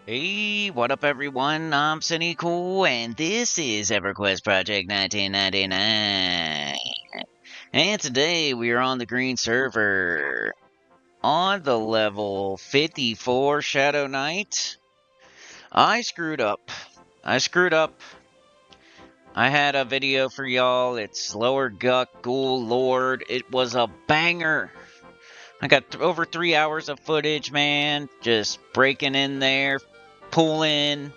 Hey, what up everyone? I'm Sinnycool and this is EverQuest Project 1999. And today we are on the green server on the level 54 Shadow Knight. I screwed up. I had a video for y'all. It's Lower Guck Ghoul Lord. It was a banger. I got over 3 hours of footage, man. Just breaking in there, pulling,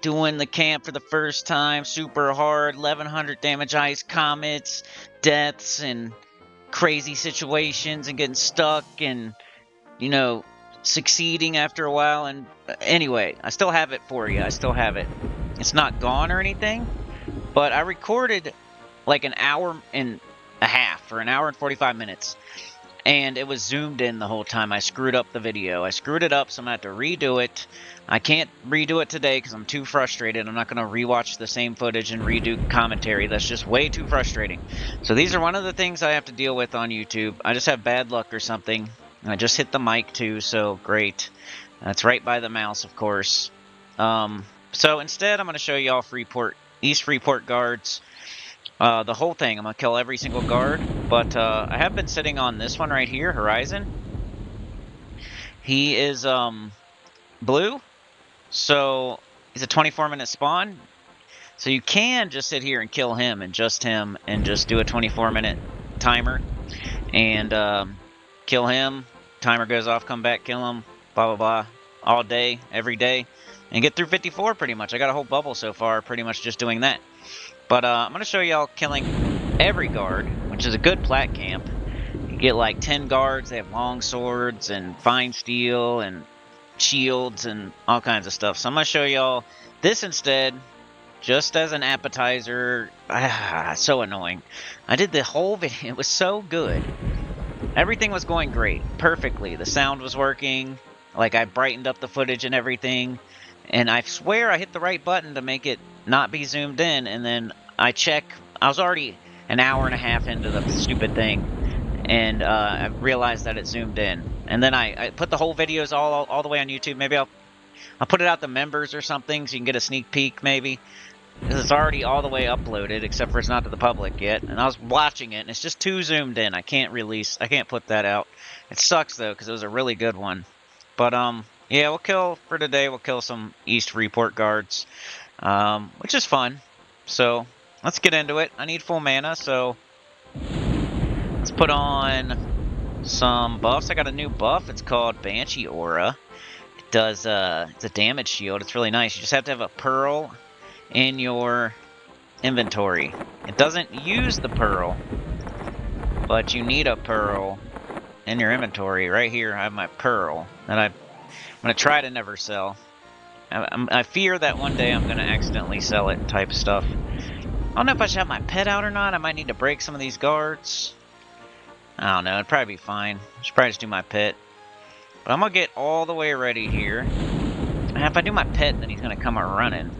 doing the camp for the first time, super hard, 1100 damage ice comets, deaths, and crazy situations, and getting stuck, and, you know, succeeding after a while. And anyway, I still have it for you. I still have it. It's not gone or anything, but I recorded like an hour and a half, or an hour and 45 minutes. And it was zoomed in the whole time. I screwed up the video. I screwed it up, so I'm going to have to redo it. I can't redo it today because I'm too frustrated. I'm not going to rewatch the same footage and redo commentary. That's just way too frustrating. So these are one of the things I have to deal with on YouTube. I just have bad luck or something. I just hit the mic too, so great. That's right by the mouse, of course. So instead, I'm going to show y'all Freeport, East Freeport guards. The whole thing. I'm going to kill every single guard. But I have been sitting on this one right here, Horizon. He is blue. So he's a 24-minute spawn. So you can just sit here and kill him and just do a 24-minute timer. And kill him. Timer goes off, come back, kill him. Blah, blah, blah. All day, every day. And get through 54 pretty much. I got a whole bubble so far pretty much just doing that. But I'm going to show y'all killing every guard, which is a good plat camp. You get like 10 guards. They have long swords and fine steel and shields and all kinds of stuff. So I'm going to show y'all this instead, just as an appetizer. So annoying. I did the whole video. It was so good. Everything was going great, perfectly. The sound was working. Like, I brightened up the footage and everything. And I swear I hit the right button to make it not be zoomed in. And then I check. I was already an hour and a half into the stupid thing. And I realized that it zoomed in. And then I put the whole videos all the way on YouTube. Maybe I'll put it out to members or something so you can get a sneak peek maybe. Because it's already all the way uploaded, except for it's not to the public yet. And I was watching it, and it's just too zoomed in. I can't put that out. It sucks, though, because it was a really good one. But, yeah, for today, we'll kill some East Freeport guards, which is fun. So, let's get into it. I need full mana, so let's put on some buffs. I got a new buff. It's called Banshee Aura. It does, it's a damage shield. It's really nice. You just have to have a pearl in your inventory. It doesn't use the pearl, but you need a pearl in your inventory. Right here, I have my pearl that I'm going to try to never sell. I fear that one day I'm going to accidentally sell it type stuff. I don't know if I should have my pet out or not. I might need to break some of these guards. I don't know. It'd probably be fine. I should probably just do my pet. But I'm going to get all the way ready here. And if I do my pet, then he's going to come running.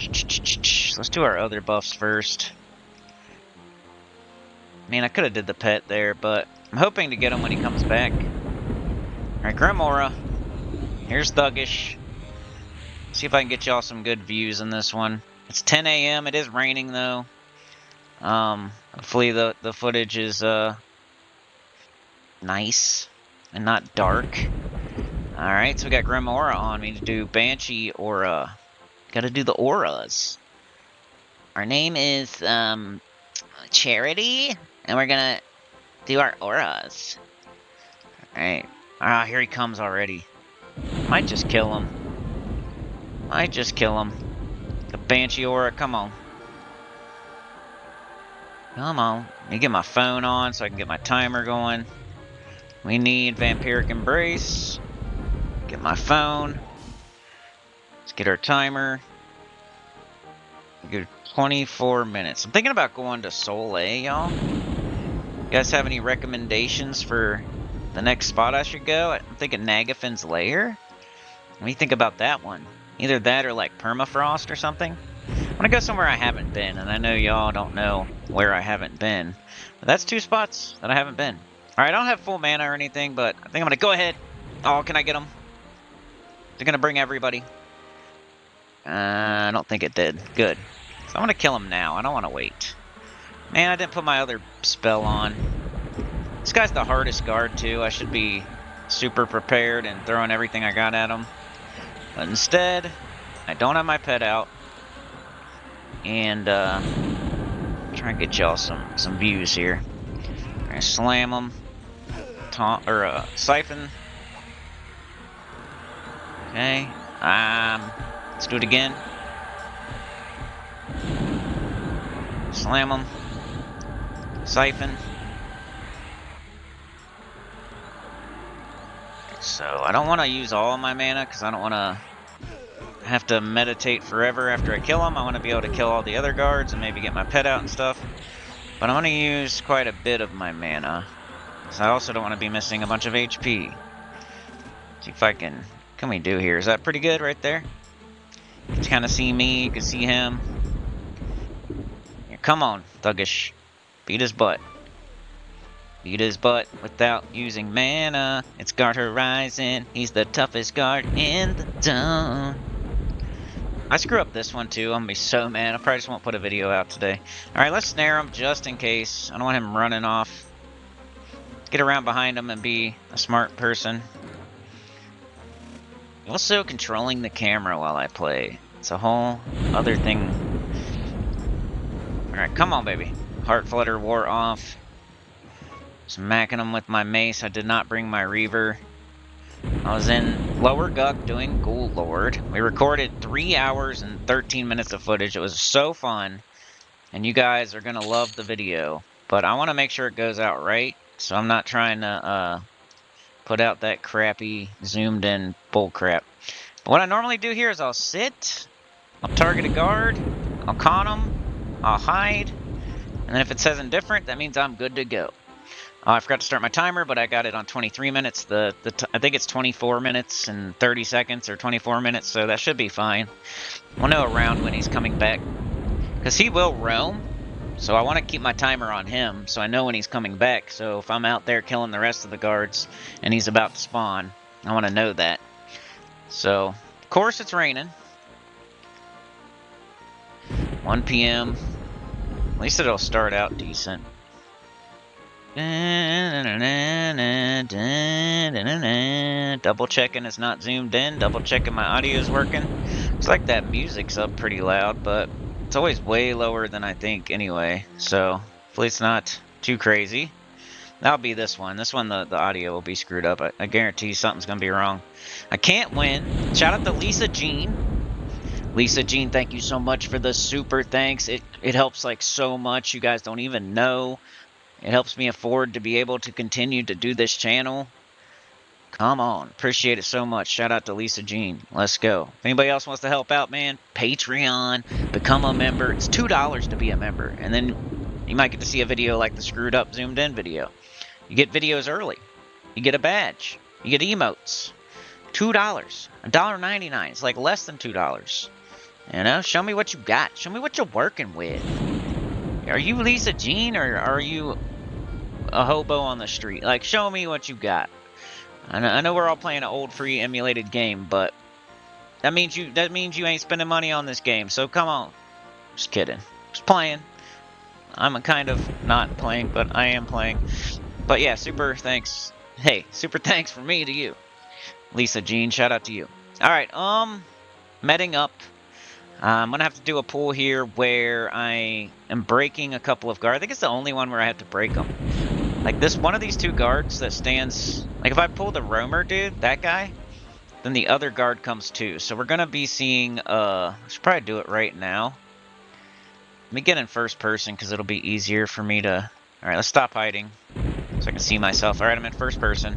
Let's do our other buffs first. I mean, I could have did the pet there, but I'm hoping to get him when he comes back. Alright, Grimora. Here's Thuggish. See if I can get y'all some good views in this one. It's 10 a.m. It is raining, though. Hopefully the footage is nice and not dark. Alright, so we got Grimora on me to do Banshee Aura. Gotta do the auras. Our name is, Charity, and we're gonna do our auras. Alright. Ah, here he comes already. Might just kill him. The Banshee Aura, come on. Come on. Let me get my phone on so I can get my timer going. We need Vampiric Embrace. Get my phone. Let's get our timer. Good 24 minutes. I'm thinking about going to Soleil, y'all. You guys have any recommendations for the next spot I should go? I'm thinking Nagafin's Lair. What do you think about that one? Either that or like Permafrost or something. I want to go somewhere I haven't been, and I know y'all don't know where I haven't been. But that's 2 spots that I haven't been. Alright, I don't have full mana or anything, but I think I'm going to go ahead. Oh, can I get him? it going to bring everybody? I don't think it did. Good. So I'm going to kill him now. I don't want to wait. Man, I didn't put my other spell on. This guy's the hardest guard, too. I should be super prepared and throwing everything I got at him. But instead, I don't have my pet out. And, try and get y'all some views here. I'm going to slam him. Siphon. Okay. Let's do it again. Slam him. Siphon. So I don't want to use all of my mana because I don't want to have to meditate forever after I kill him. I want to be able to kill all the other guards and maybe get my pet out and stuff. But I'm going to use quite a bit of my mana. So I also don't want to be missing a bunch of HP. See if I can we do here? Is that pretty good right there? You can kind of see me, you can see him. Here, come on, Thuggish. Beat his butt. Beat his butt without using mana. It's Guard Horizon. He's the toughest guard in the zone. I screw up this one too. I'm gonna be so mad. I probably just won't put a video out today. Alright, let's snare him just in case. I don't want him running off. Get around behind him and be a smart person. Also, controlling the camera while I play. It's a whole other thing. Alright, come on, baby. Heart Flutter wore off. Smacking him with my mace. I did not bring my Reaver. I was in Lower Guck doing Ghoul Lord. We recorded 3 hours and 13 minutes of footage. It was so fun. And you guys are going to love the video. But I want to make sure it goes out right. So I'm not trying to put out that crappy zoomed in bull crap. But what I normally do here is I'll sit, I'll target a guard, I'll con him, I'll hide, and then if it says indifferent, that means I'm good to go. I forgot to start my timer, but I got it on 23 minutes. I think it's 24 minutes and 30 seconds or 24 minutes, so that should be fine. We'll know around when he's coming back, because he will roam. So I want to keep my timer on him so I know when he's coming back. So if I'm out there killing the rest of the guards and he's about to spawn, I want to know that. So, of course it's raining. 1 p.m. At least it'll start out decent. Double checking it's not zoomed in. Double checking my audio is working. Looks like that music's up pretty loud, but it's always way lower than I think anyway, so hopefully it's not too crazy. That'll be this one. This one, the audio will be screwed up. I guarantee something's going to be wrong. I can't win. Shout out to Lisa Jean. Lisa Jean, thank you so much for the super thanks. It helps like so much. You guys don't even know. It helps me afford to be able to continue to do this channel. Come on. Appreciate it so much. Shout out to Lisa Jean. Let's go. If anybody else wants to help out, man, Patreon, become a member. It's $2 to be a member. And then you might get to see a video like the screwed up zoomed in video. You get videos early. You get a badge. You get emotes. $2. $1.99. It's like less than $2. You know, show me what you got. Show me what you're working with. Are you Lisa Jean or are you a hobo on the street? Like, show me what you got. I know we're all playing an old free emulated game, but that means you ain't spending money on this game. So come on. Just kidding. Just playing. I'm kind of not playing, but I am playing. But yeah, super thanks. Hey, super thanks from me to you. Lisa Jean, shout out to you. Alright, meting up. I'm going to have to do a pull here where I am breaking a couple of guards. I think it's the only one where I have to break them. Like this, one of these two guards that stands... Like if I pull the roamer dude, that guy, then the other guard comes too. So we're going to be seeing... I should probably do it right now. Let me get in first person because it'll be easier for me to... Alright, let's stop hiding so I can see myself. Alright, I'm in first person.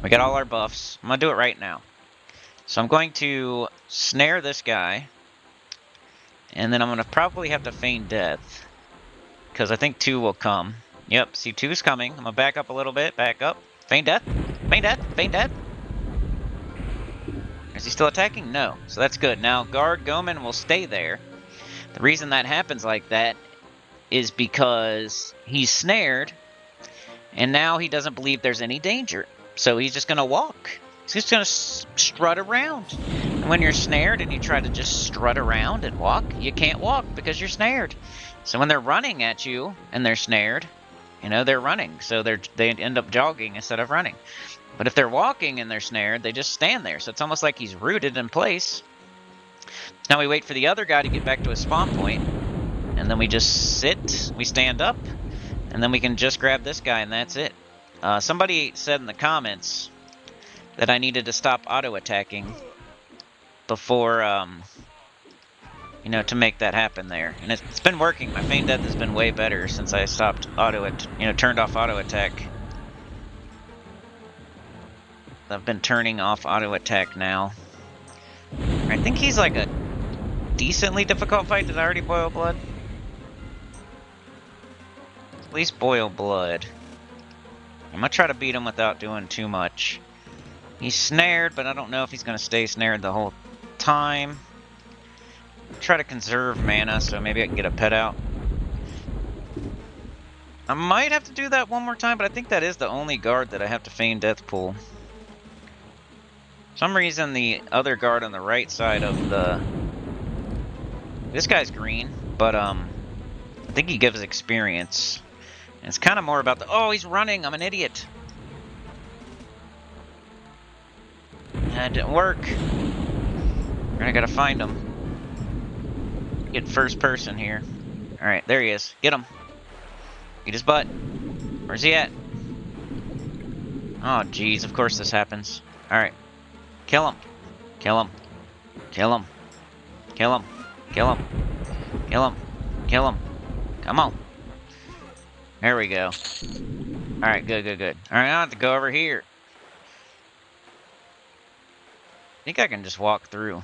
We got all our buffs. I'm going to do it right now. So I'm going to snare this guy. And then I'm going to probably have to feign death. Because I think 2 will come. Yep, see 2's coming. I'm going to back up a little bit. Back up. Feign death. Feign death. Feign death. Is he still attacking? No. So that's good. Now, guard Goman will stay there. The reason that happens like that is because he's snared. And now he doesn't believe there's any danger. So he's just going to walk. It's just gonna strut around. And when you're snared and you try to just strut around and walk, you can't walk because you're snared. So when they're running at you and they're snared, you know, they're running. So they end up jogging instead of running. But if they're walking and they're snared, they just stand there. So it's almost like he's rooted in place. Now we wait for the other guy to get back to his spawn point, and then we just sit, we stand up, and then we can just grab this guy, and that's it. Somebody said in the comments that I needed to stop auto-attacking before, you know, to make that happen there. And it's been working. My feign death has been way better since I stopped turned off auto-attack. I've been turning off auto-attack now. I think he's like a decently difficult fight. Did I already boil blood? At least boil blood. I'm gonna try to beat him without doing too much. He's snared, but I don't know if he's gonna stay snared the whole time. Try to conserve mana, so maybe I can get a pet out. I might have to do that one more time, but I think that is the only guard that I have to feign death pull. For some reason, the other guard on the right side of the... This guy's green, but I think he gives experience. And it's kind of more about the... Oh, he's running! I'm an idiot! That didn't work. I gotta find him. Get first person here. Alright, there he is. Get him. Get his butt. Where's he at? Oh, jeez, of course this happens. Alright. Kill him. Kill him. Kill him. Kill him. Kill him. Kill him. Kill him. Come on. There we go. Alright, good, good, good. Alright, I have to go over here. I think I can just walk through. I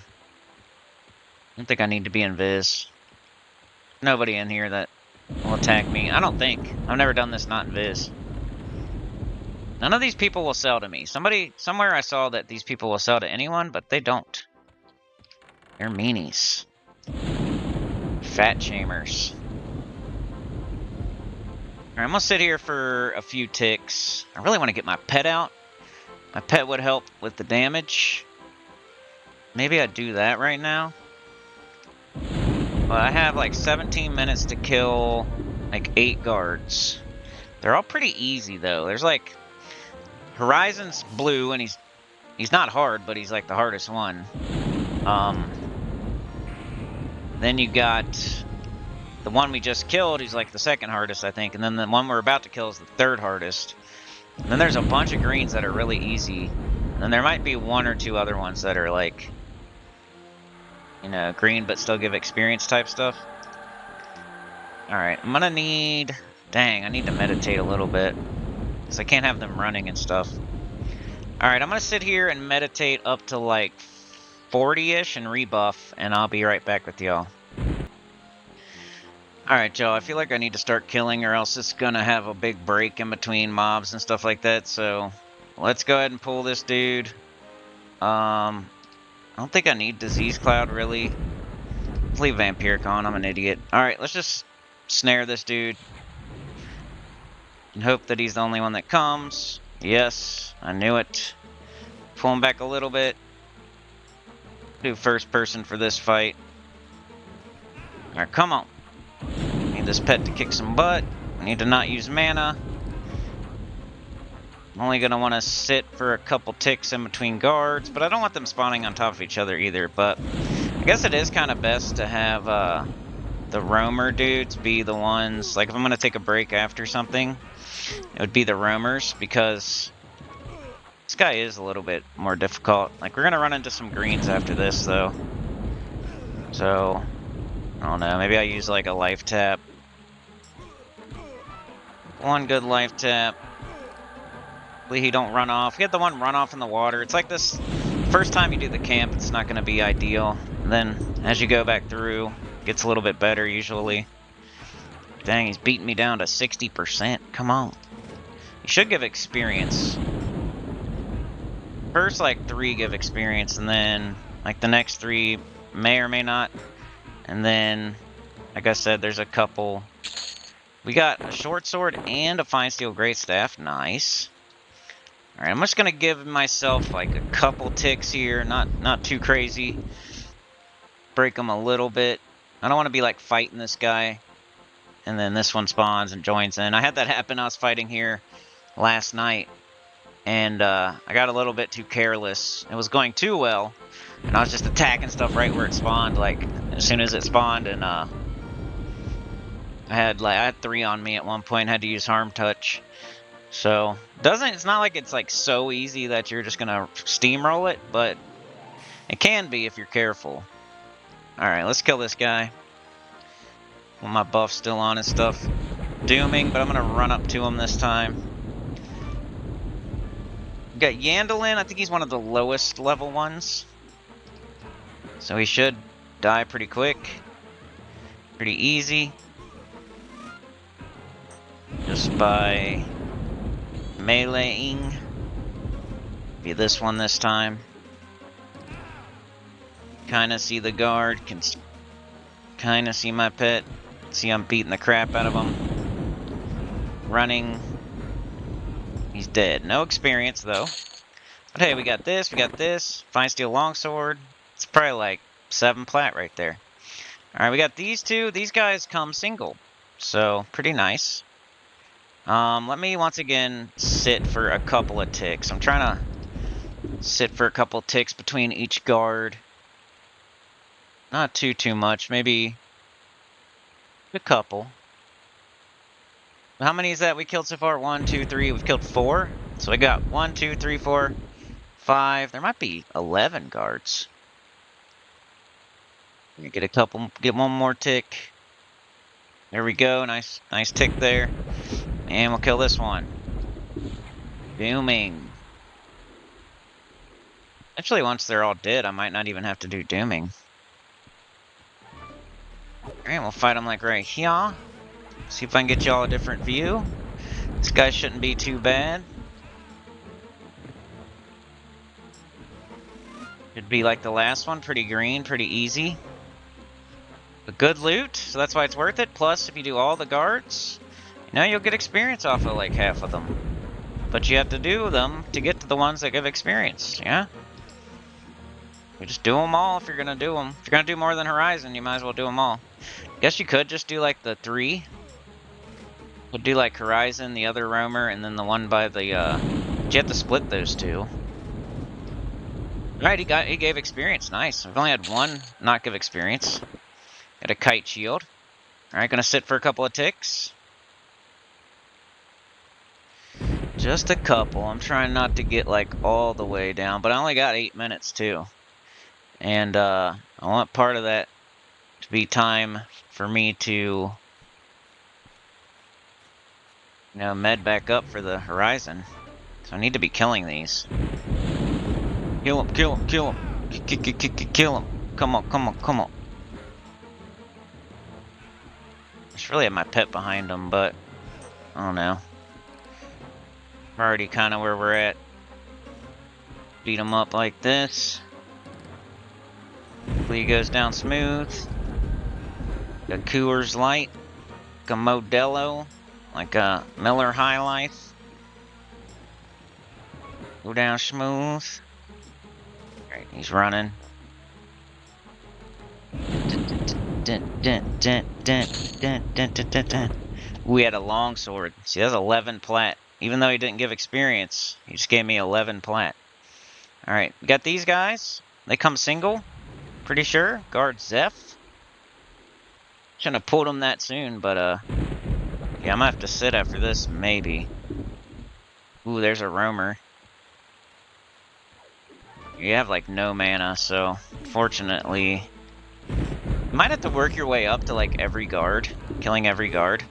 don't think I need to be invis. Nobody in here that will attack me. I don't think. I've never done this not invis. None of these people will sell to me. Somewhere I saw that these people will sell to anyone, but they don't. They're meanies. Fat shamers. Alright, I'm gonna sit here for a few ticks. I really want to get my pet out. My pet would help with the damage. Maybe I'd do that right now. But I have like 17 minutes to kill like 8 guards. They're all pretty easy though. There's like Horizon's blue and he's not hard, but he's like the hardest one. Then you got the one we just killed, he's like the second hardest, I think, and then the one we're about to kill is the third hardest. And then there's a bunch of greens that are really easy. And then there might be 1 or 2 other ones that are like, you know, green but still give experience type stuff. Alright, I'm gonna need... Dang, I need to meditate a little bit. Because I can't have them running and stuff. Alright, I'm gonna sit here and meditate up to like 40-ish and rebuff, and I'll be right back with y'all. Alright, Joe, I feel like I need to start killing or else it's gonna have a big break in between mobs and stuff like that, so let's go ahead and pull this dude. I don't think I need Disease Cloud, really. Let's leave Vampiric on, I'm an idiot. Alright, let's just snare this dude. And hope that he's the only one that comes. Yes, I knew it. Pull him back a little bit. Do first person for this fight. Alright, come on. Need this pet to kick some butt. I need to not use mana. I'm only going to want to sit for a couple ticks in between guards, but I don't want them spawning on top of each other either. But I guess it is kind of best to have the roamer dudes be the ones, like if I'm going to take a break after something, it would be the roamers, because this guy is a little bit more difficult. Like, we're going to run into some greens after this, though. So, I don't know, maybe I use like a life tap. One good life tap. Hopefully he don't run off. He had the one run off in the water. It's like this, first time you do the camp, it's not going to be ideal. And then, as you go back through, it gets a little bit better, usually. Dang, he's beating me down to 60%. Come on. He should give experience. First, like, 3 give experience, and then, like, the next 3 may or may not. And then, like I said, there's a couple. We got a short sword and a fine steel great staff. Nice. Alright, I'm just gonna give myself like a couple ticks here, not too crazy. Break them a little bit. I don't want to be like fighting this guy, and then this one spawns and joins in. I had that happen. I was fighting here last night, and I got a little bit too careless. It was going too well, and I was just attacking stuff right where it spawned, like as soon as it spawned, and I had 3 on me at one point. Had to use harm touch. So it's not like it's like so easy that you're just gonna steamroll it, but it can be if you're careful. All right, let's kill this guy. Well, my buff's still on and stuff. Dooming, but I'm gonna run up to him this time. We got Yandalin. I think he's one of the lowest level ones, so he should die pretty quick, pretty easy, just by meleeing. Be this one this time. Kind of see the guard, can kind of see my pet. See, I'm beating the crap out of him. Running. He's dead. No experience though. But hey, we got this. Fine steel longsword. It's probably like 7 plat right there. All right, we got these two. These guys come single, so pretty nice. Let me once again sit for a couple of ticks. I'm trying to sit for a couple of ticks between each guard. Not too much. Maybe a couple. How many is that we killed so far? 1, 2, 3. We've killed 4. So we got 1, 2, 3, 4, 5. There might be 11 guards. We get one more tick. There we go. Nice tick there. And we'll kill this one. Dooming. Actually, once they're all dead, I might not even have to do dooming. Alright, we'll fight them like right here. See if I can get y'all a different view. This guy shouldn't be too bad. Should be like the last one, pretty green, pretty easy. But good loot, so that's why it's worth it. Plus, if you do all the guards, you'll get experience off of like half of them. But you have to do them to get to the ones that give experience, yeah? You just do them all if you're gonna do them. If you're gonna do more than Horizon, you might as well do them all. Guess you could just do like the 3. Would do like Horizon, the other roamer, and then the one by the but you have to split those 2. Alright, he gave experience. Nice. I've only had one not give experience. Got a kite shield. Alright, gonna sit for a couple of ticks. Just a couple. I'm trying not to get like all the way down, but I only got 8 minutes too. And I want part of that to be time for me to med back up for the Horizon. So I need to be killing these. Kill him, kill him, kill him. Kill him. Come on, come on, come on. I should really have my pet behind him, but I don't know. We're already kind of where we're at. Beat him up like this. Hopefully he goes down smooth. A Coors Light. Like a Modelo. Like a Miller High Life. Go down smooth. Alright, he's running. We had a long sword. See, that's 11 plat. Even though he didn't give experience, he just gave me 11 plat. Alright, we got these guys. They come single. Pretty sure. Guard Zeph. Shouldn't have pulled him that soon, but yeah, I'm gonna have to sit after this, maybe. Ooh, there's a roamer. You have like no mana, so fortunately you might have to work your way up to like every guard, killing every guard.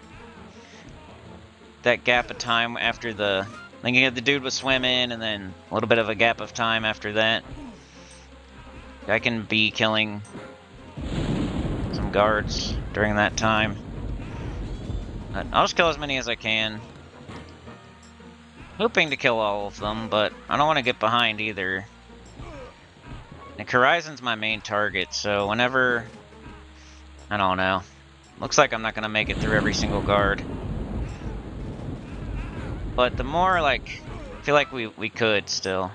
That gap of time after the then you get the dude with swim in, and then a little bit of a gap of time after that. I can be killing some guards during that time. But I'll just kill as many as I can. Hoping to kill all of them, but I don't want to get behind either. And Horizon's my main target, so whenever... I don't know. Looks like I'm not going to make it through every single guard. But the more, like, feel like we could still.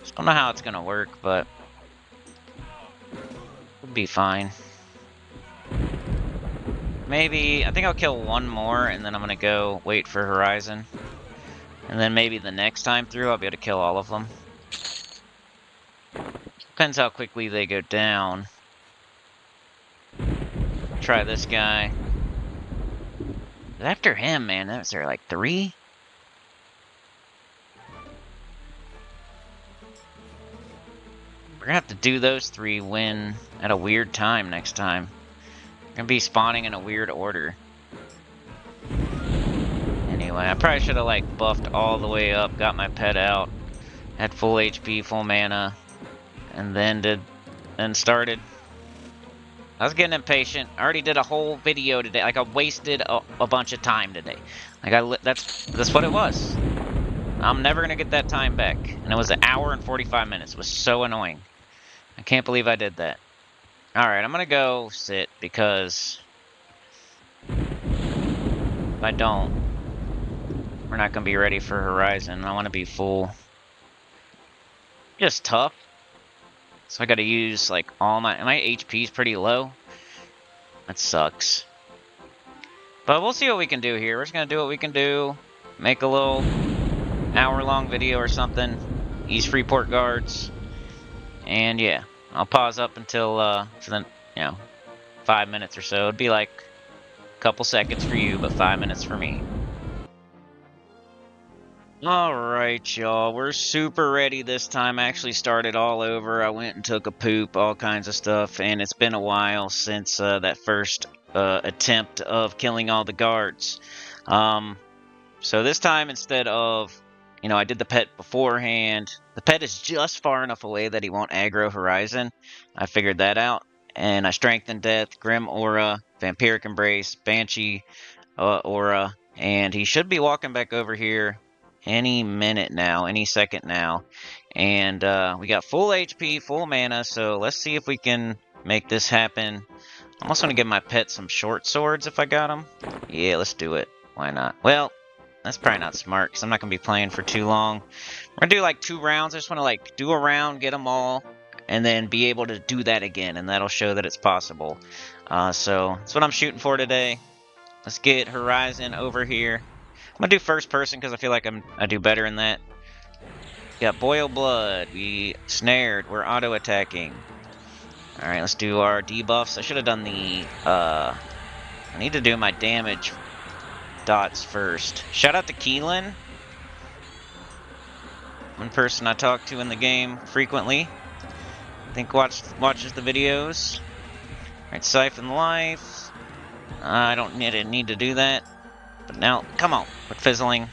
Just don't know how it's gonna work, but it'll be fine. Maybe, I think I'll kill one more, and then I'm gonna go wait for Horizon. And then maybe the next time through, I'll be able to kill all of them. Depends how quickly they go down. Try this guy. After him, man, is there like 3? We're gonna have to do those 3 when at a weird time next time. We're gonna be spawning in a weird order. Anyway, I probably should have like buffed all the way up, got my pet out, had full HP, full mana, and then started. I was getting impatient. I already did a whole video today. Like I wasted a bunch of time today. Like that's what it was. I'm never gonna get that time back. And it was an hour and 45 minutes. It was so annoying. I can't believe I did that. Alright, I'm gonna go sit because if I don't, we're not gonna be ready for Horizon. I wanna be full. Just tough. So I gotta use like all my HP is pretty low. That sucks. But we'll see what we can do here. We're just gonna do what we can do. Make a little hour-long video or something. Use Freeport guards. And yeah, I'll pause up until for the 5 minutes or so. It'd be like a couple seconds for you, but 5 minutes for me. Alright, y'all, we're super ready this time. I actually started all over. I went and took a poop, all kinds of stuff, and it's been a while since that first attempt of killing all the guards. So this time, instead of, I did the pet beforehand, the pet is just far enough away that he won't aggro Horizon. I figured that out, and I strengthened Death, Grim Aura, Vampiric Embrace, Banshee Aura, and he should be walking back over here any minute now, any second now. And we got full HP, full mana, so let's see if we can make this happen. I'm also going to give my pet some short swords if I got them. Yeah, let's do it. Why not? Well, that's probably not smart because I'm not going to be playing for too long. We're going to do like 2 rounds. I just want to like do a round, get them all, and then be able to do that again, and that'll show that it's possible. So that's what I'm shooting for today. Let's get Horizon over here. I'm gonna do first person because I feel like I do better in that. Got Boil Blood. We snared. We're auto attacking. All right, let's do our debuffs. I should have done the. I need to do my damage dots first. Shout out to Keelan, one person I talk to in the game frequently. I think watches the videos. All right, Siphon Life. I don't need to do that. But now, come on, quit fizzling.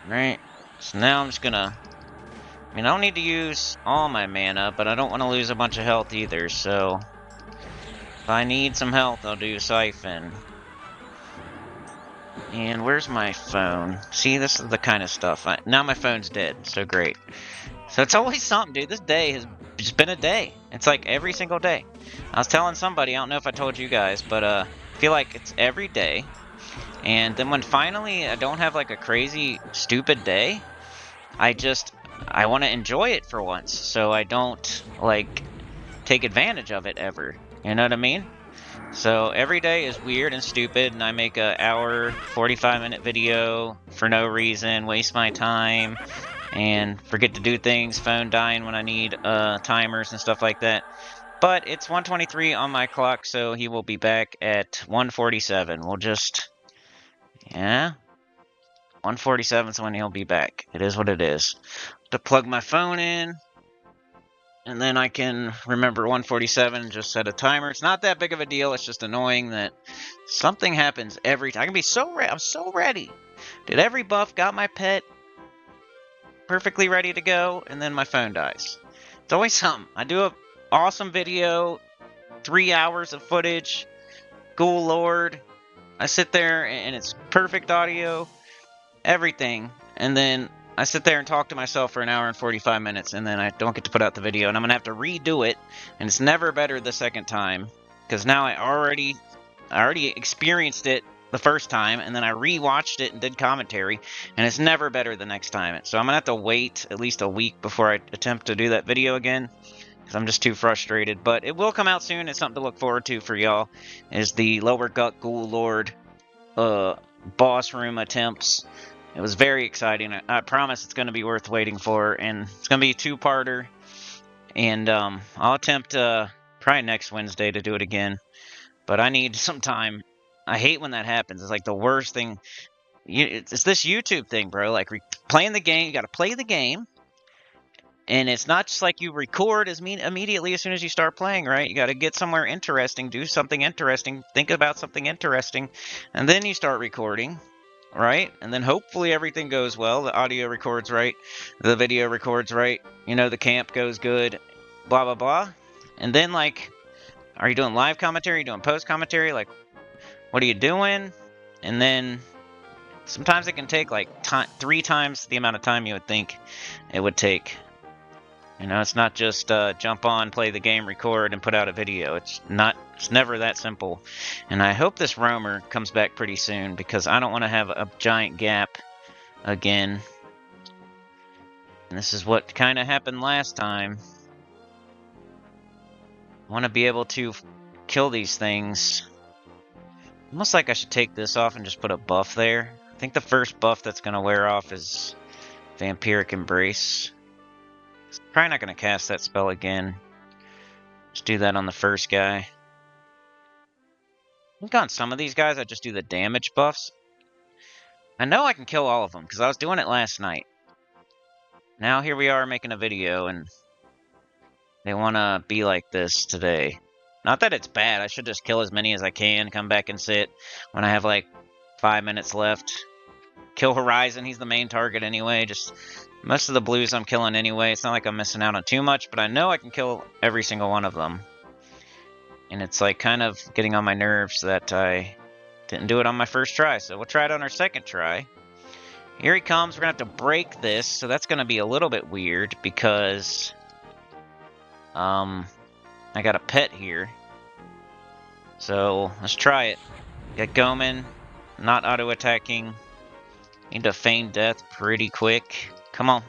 Right, so now I'm just gonna... I don't need to use all my mana, but I don't want to lose a bunch of health either, so... If I need some health, I'll do Siphon. And where's my phone? See, this is the kind of stuff. Now my phone's dead, so great. So it's always something, dude. This day has just been a day. It's like every single day. I was telling somebody, I don't know if I told you guys, but I feel like it's every day. And then when finally I don't have like a crazy stupid day, I want to enjoy it for once, so I don't like take advantage of it ever. You know what I mean? So every day is weird and stupid, and I make a hour 45-minute video for no reason, waste my time, and forget to do things, phone dying when I need timers and stuff like that. But it's 1:23 on my clock, so he will be back at 1:47. We'll just... Yeah? 1:47 is when he'll be back. It is what it is. To plug my phone in, and then I can remember 1:47 and just set a timer. It's not that big of a deal. It's just annoying that something happens every time. I can be so ready. I'm so ready. Did every buff, got my pet perfectly ready to go, and then my phone dies. It's always something. I do an awesome video, 3 hours of footage, Ghoul Lord. I sit there and it's perfect audio, everything, and then I sit there and talk to myself for an hour and 45 minutes, and then I don't get to put out the video, and I'm gonna have to redo it, and it's never better the second time, because now I already experienced it the first time, and then I rewatched it and did commentary, and it's never better the next time. So I'm gonna have to wait at least a week before I attempt to do that video again, because I'm just too frustrated. But it will come out soon. It's something to look forward to for y'all. Is the Lower Gut Ghoul Lord boss room attempts. It was very exciting. I promise it's going to be worth waiting for, and it's going to be a two-parter. And I'll attempt probably next Wednesday to do it again. But I need some time. I hate when that happens. It's like the worst thing. It's this YouTube thing, bro. Like playing the game, you got to play the game. And it's not just like you record immediately as soon as you start playing, right? You got to get somewhere interesting, do something interesting, think about something interesting, and then you start recording, right? And then hopefully everything goes well. The audio records right, the video records right, the camp goes good, blah, blah, blah. And then, like, are you doing live commentary? Are you doing post commentary? Like, what are you doing? And then sometimes it can take like 3 times the amount of time you would think it would take. It's not just jump on, play the game, record, and put out a video. It's never that simple. And I hope this roamer comes back pretty soon, because I don't want to have a giant gap again. And this is what kind of happened last time. I want to be able to kill these things. Almost like I should take this off and just put a buff there. I think the first buff that's going to wear off is Vampiric Embrace. Probably not going to cast that spell again. Just do that on the first guy. I think on some of these guys, I just do the damage buffs. I know I can kill all of them, because I was doing it last night. Now here we are making a video, and they want to be like this today. Not that it's bad. I should just kill as many as I can, come back and sit when I have like 5 minutes left. Kill Horizon. He's the main target anyway. Just most of the blues I'm killing anyway. It's not like I'm missing out on too much, but I know I can kill every single one of them. And it's like kind of getting on my nerves that I didn't do it on my first try. So we'll try it on our second try. Here he comes. We're going to have to break this. So that's going to be a little bit weird, because I got a pet here. So let's try it. Got Goman. Not auto-attacking. Need to feign death pretty quick. Come on.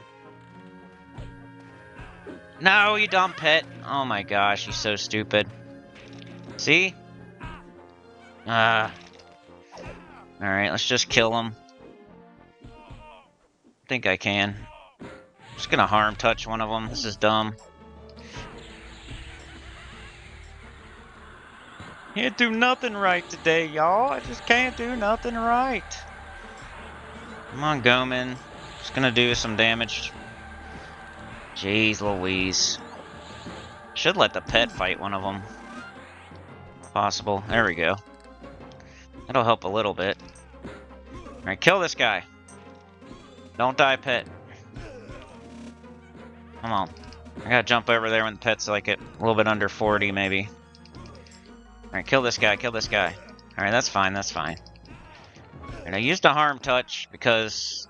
No, you dumb pet. Oh my gosh, he's so stupid. See? Alright, let's just kill him. I think I can. Just gonna harm touch one of them. This is dumb. Can't do nothing right today, y'all. I just can't do nothing right. Come on, Goman. Just gonna do some damage. Jeez Louise. Should let the pet fight one of them. Possible. There we go. That'll help a little bit. Alright, kill this guy. Don't die, pet. Come on. I gotta jump over there when the pet's like at a little bit under 40, maybe. Alright, kill this guy, kill this guy. Alright, that's fine, that's fine. And I used a harm touch because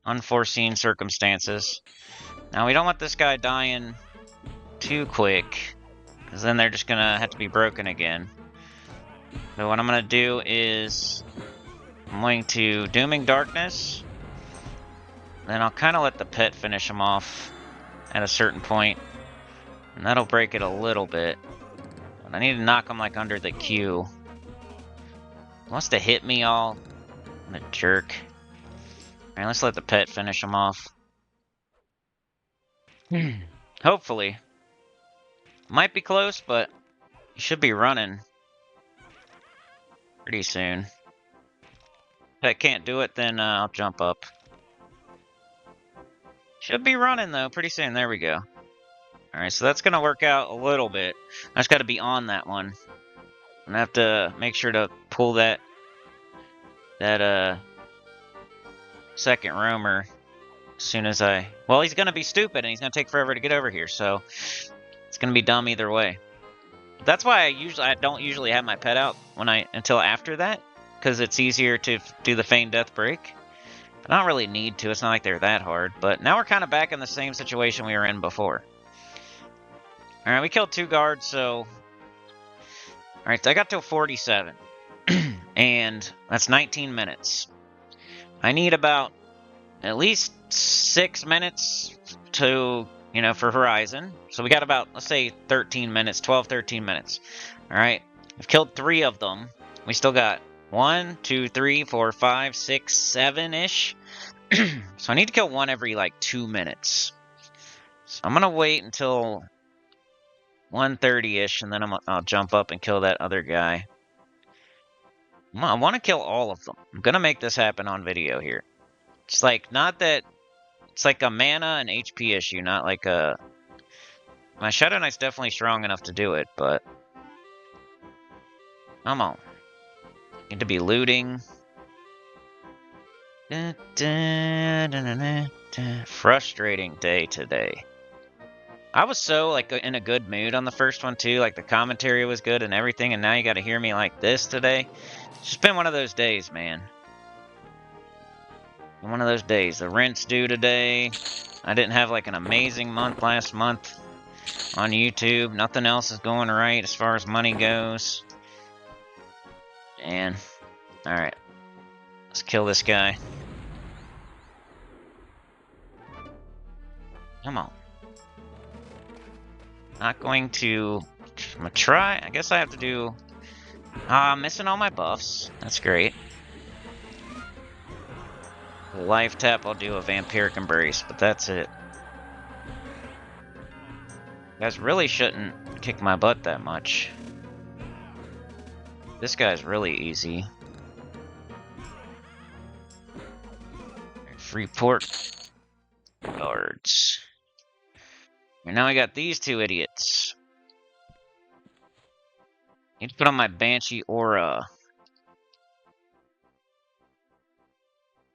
unforeseen circumstances. Now we don't want this guy dying too quick, because then they're just gonna have to be broken again. So what I'm gonna do is I'm going to Dooming Darkness. Then I'll kind of let the pet finish him off at a certain point, and that'll break it a little bit. But I need to knock him like under the Q. He wants to hit me all. I'm a jerk. Alright, let's let the pet finish him off. Hopefully. Might be close, but he should be running pretty soon. If I can't do it, then I'll jump up. Should be running, though, pretty soon. There we go. Alright, so that's going to work out a little bit. I just got to be on that one. I'm going to have to make sure to pull that second roamer as soon as I... Well, he's going to be stupid, and he's going to take forever to get over here, so it's going to be dumb either way. That's why I don't usually have my pet out until after that, because it's easier to do the feigned death break. I don't really need to. It's not like they're that hard. But now we're kind of back in the same situation we were in before. Alright, we killed 2 guards, so... Alright, so I got to 47. and that's 19 minutes. I need about at least 6 minutes to, for Horizon. So we got about, let's say, 13 minutes, 12, 13 minutes. All right, I've killed 3 of them. We still got 1, 2, 3, 4, 5, 6, 7-ish. So I need to kill one every, like, 2 minutes. So I'm going to wait until 1:30-ish, and then I'll jump up and kill that other guy. I want to kill all of them. I'm going to make this happen on video here. It's like, not that... It's like a mana and HP issue, not like a... My Shadow Knight's definitely strong enough to do it, but... Come on. Need to be looting. Frustrating day today. I was so, like, in a good mood on the first one, too. Like, the commentary was good and everything, and now you gotta hear me like this today. It's just been one of those days, man. One of those days. The rent's due today. I didn't have, like, an amazing month last month on YouTube. Nothing else is going right as far as money goes. And, alright. Let's kill this guy. Come on. Not going to... I'm gonna try. I guess I have to do... I'm missing all my buffs. That's great. Life tap, I'll do a Vampiric Embrace, but that's it. You guys really shouldn't kick my butt that much. This guy's really easy. Freeport guards. And now I got these 2 idiots. Need to put on my Banshee aura.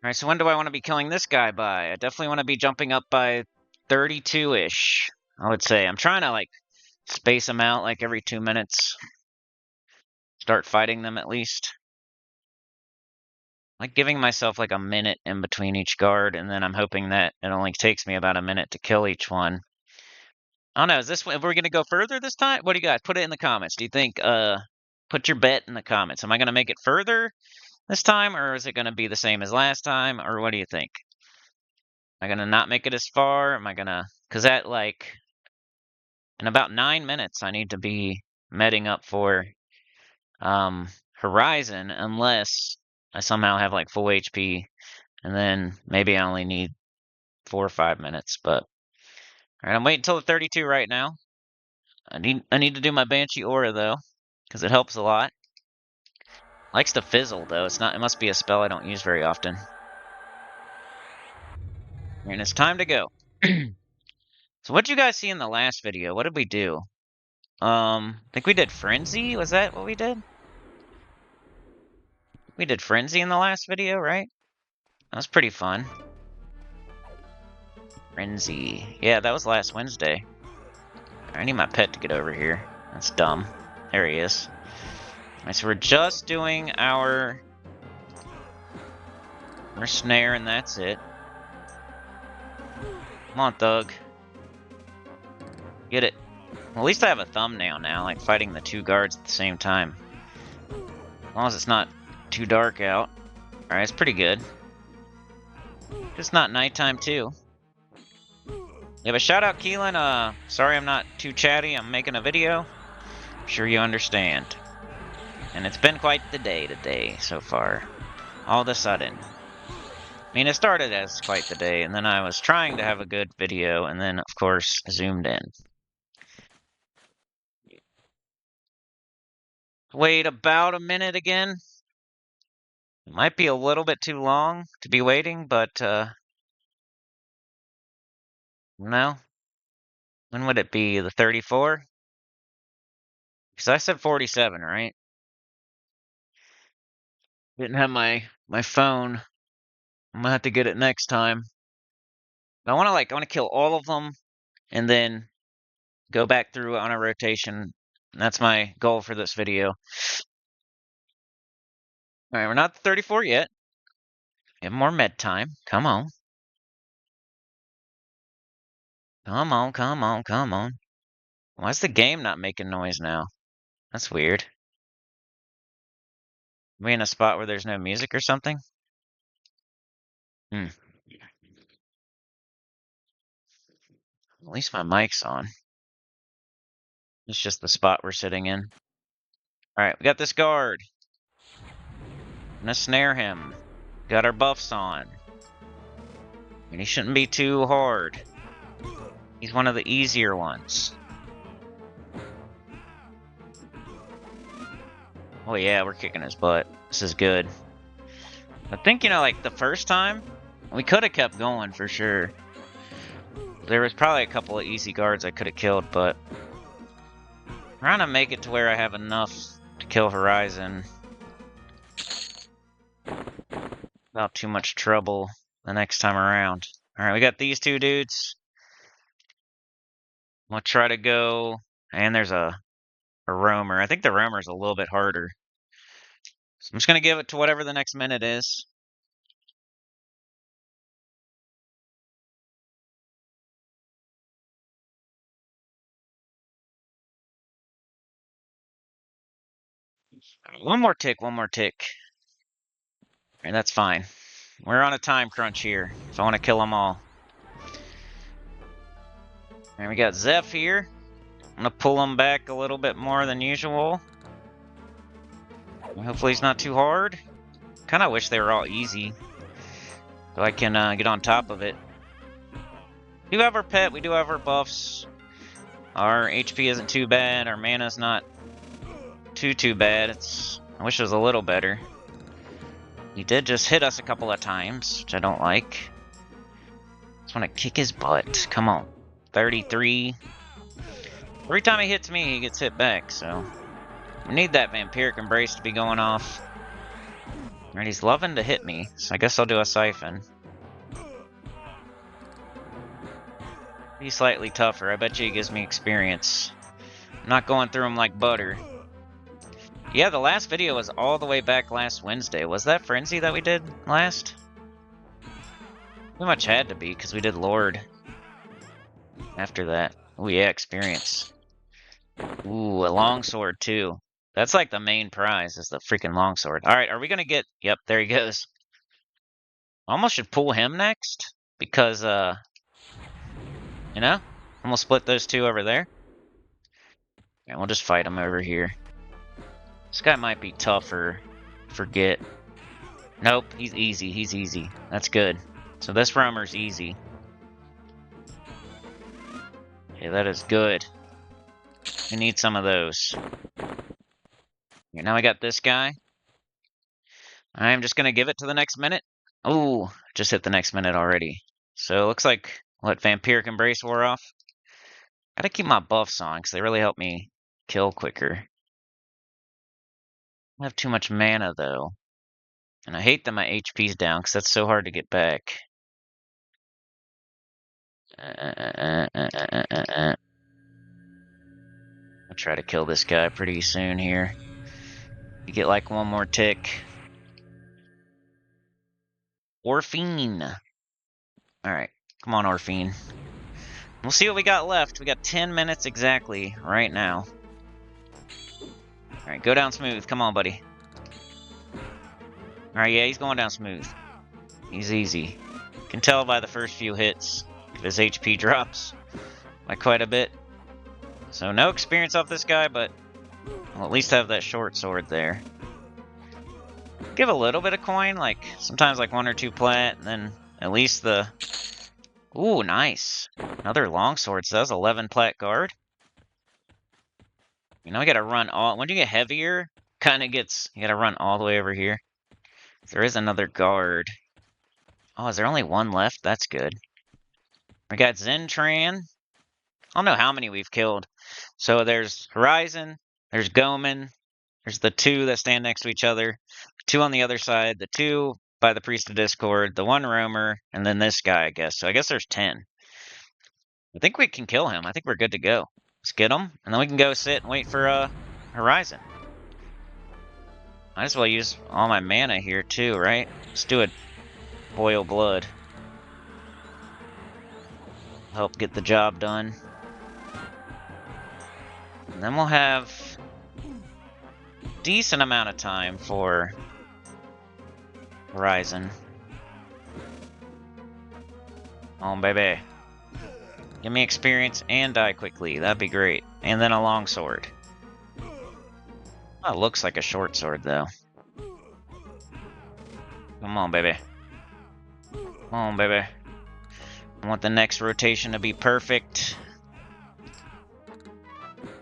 Alright, so when do I want to be killing this guy by? I definitely want to be jumping up by 32-ish, I would say. I'm trying to, like, space them out, like, every 2 minutes. Start fighting them, at least. Like, giving myself, like, a minute in between each guard, and then I'm hoping that it only takes me about a minute to kill each one. I don't know, is this... We're going to go further this time? What do you guys? Put it in the comments. Do you think, put your bet in the comments. Am I going to make it further this time, or is it going to be the same as last time, or what do you think? Am I going to not make it as far? Am I going to... Because that, like... In about 9 minutes, I need to be meting up for Horizon, unless I somehow have, like, full HP, and then maybe I only need 4 or 5 minutes, but... Alright, I'm waiting until the 32 right now. I need to do my Banshee aura, though, because it helps a lot. Likes to fizzle, though. It must be a spell I don't use very often. And it's time to go. So what did you guys see in the last video? What did we do? I think we did Frenzy? Was that what we did? We did Frenzy in the last video, right? That was pretty fun. Frenzy. Yeah, that was last Wednesday. I need my pet to get over here. That's dumb. There he is. Alright, so we're just doing our snare, and that's it. Come on, Thug. Get it. Well, at least I have a thumbnail now, like fighting the 2 guards at the same time. As long as it's not too dark out. Alright, it's pretty good. Just not nighttime, too. Yeah, but shout out Keelan. Sorry I'm not too chatty. I'm making a video. I'm sure you understand. And it's been quite the day today so far. All of a sudden. I mean, it started as quite the day, and then I was trying to have a good video, and then, of course, zoomed in. Wait about a minute again. It might be a little bit too long to be waiting, but, no. When would it be? The 34? Because I said 47, right? Didn't have my phone. I'm gonna have to get it next time. I want to kill all of them, and then go back through on a rotation. That's my goal for this video. Alright, we're not 34 yet. We have more med time. Come on. Come on, come on, come on. Why is the game not making noise now? That's weird. we in a spot where there's no music or something? At least my mic's on. It's just the spot we're sitting in. Alright, we got this guard. I'm gonna snare him. Got our buffs on. And he shouldn't be too hard. He's one of the easier ones. Oh yeah, we're kicking his butt. This is good. I think, like the first time, we could have kept going for sure. There was probably a couple of easy guards I could have killed, but I'm trying to make it to where I have enough to kill Horizon without too much trouble the next time around. Alright, we got these two dudes. We'll try to go, and there's a roamer. I think the roamer's a little bit harder. So I'm just going to give it to whatever the next minute is. One more tick, one more tick. And that's fine. We're on a time crunch here, so I want to kill them all. And we got Zeph here. I'm going to pull him back a little bit more than usual. Hopefully he's not too hard. Kind of wish they were all easy, so I can get on top of it. We do have our pet, we do have our buffs. Our HP isn't too bad, our mana's not too bad. I wish it was a little better. He did just hit us a couple of times, which I don't like. Just want to kick his butt. Come on. 33. Every time he hits me, he gets hit back, so we need that vampiric embrace to be going off. Alright, he's loving to hit me, so I guess I'll do a siphon. He's slightly tougher. I bet you he gives me experience. I'm not going through him like butter. Yeah, the last video was all the way back last Wednesday. Was that Frenzy that we did last? Pretty much had to be, because we did Lord after that. Oh yeah, experience. Ooh, a longsword too. That's like the main prize, is the freaking longsword. Alright, are we gonna get... Yep, there he goes. Almost should pull him next, because, almost split those two over there. And we'll just fight him over here. This guy might be tougher. Forget. Nope, he's easy. He's easy. That's good. So this roamer's easy. Okay, that is good. We need some of those. Okay, now I got this guy. I'm just going to give it to the next minute. Ooh, just hit the next minute already. So it looks like, what, Vampiric Embrace wore off? Gotta keep my buffs on, because they really help me kill quicker. I have too much mana, though. And I hate that my HP's down, because that's so hard to get back. I'll try to kill this guy pretty soon here. You get like one more tick. Orphine. Alright, come on, Orphine. We'll see what we got left. We got 10 minutes exactly right now. Alright, go down smooth. Come on, buddy. Alright, yeah, he's going down smooth. He's easy. You can tell by the first few hits if his HP drops by quite a bit. So no experience off this guy, but we'll at least have that short sword there. Give a little bit of coin, like sometimes like 1 or 2 plat, and then at least the... Ooh, nice. Another longsword, so that's 11 plat guard. You know, I gotta run all... When you get heavier, kind of gets... You gotta run all the way over here. There is another guard. Oh, is there only one left? That's good. We got Zentran. I don't know how many we've killed. So there's Horizon, there's Goman, there's the 2 that stand next to each other, 2 on the other side, the 2 by the Priest of Discord, the 1 roamer, and then this guy, I guess. So I guess there's 10. I think we can kill him. I think we're good to go. Let's get him, and then we can go sit and wait for Horizon. Might as well use all my mana here too, right? Let's do it. Boil blood. Help get the job done. And then we'll have a decent amount of time for Horizon. Oh, baby. Give me experience and die quickly. That'd be great. And then a long sword. Oh, it looks like a short sword, though. Come on, baby. Come on, baby. I want the next rotation to be perfect.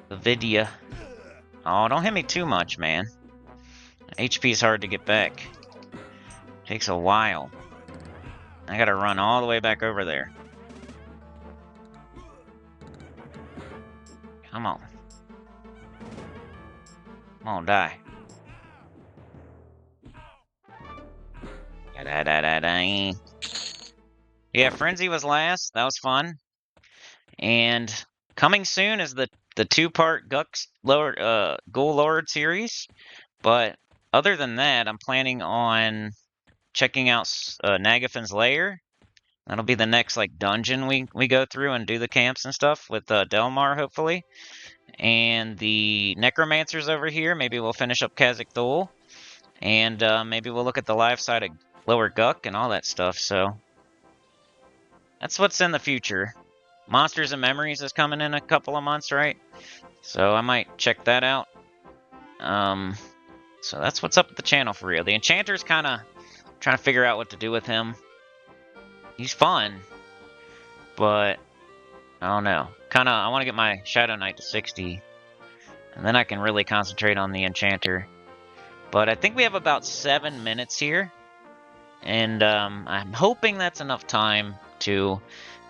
The video. Oh, don't hit me too much, man. HP is hard to get back. Takes a while. I gotta run all the way back over there. Come on. Come on, die. Da-da-da-da-da. Yeah, Frenzy was last. That was fun. And coming soon is the two-part Ghoul Lord series. But other than that, I'm planning on checking out Nagafin's Lair. That'll be the next like dungeon we go through and do the camps and stuff with Delmar, hopefully. And the Necromancers over here. Maybe we'll finish up Kazakh Thul. And maybe we'll look at the live side of Lower Guck and all that stuff. So that's what's in the future. Monsters and Memories is coming in a couple of months, right? So I might check that out. So that's what's up with the channel for real. The Enchanter's kind of trying to figure out what to do with him. He's fun, but I don't know. I want to get my Shadow Knight to 60, and then I can really concentrate on the Enchanter. But I think we have about 7 minutes here, and I'm hoping that's enough time to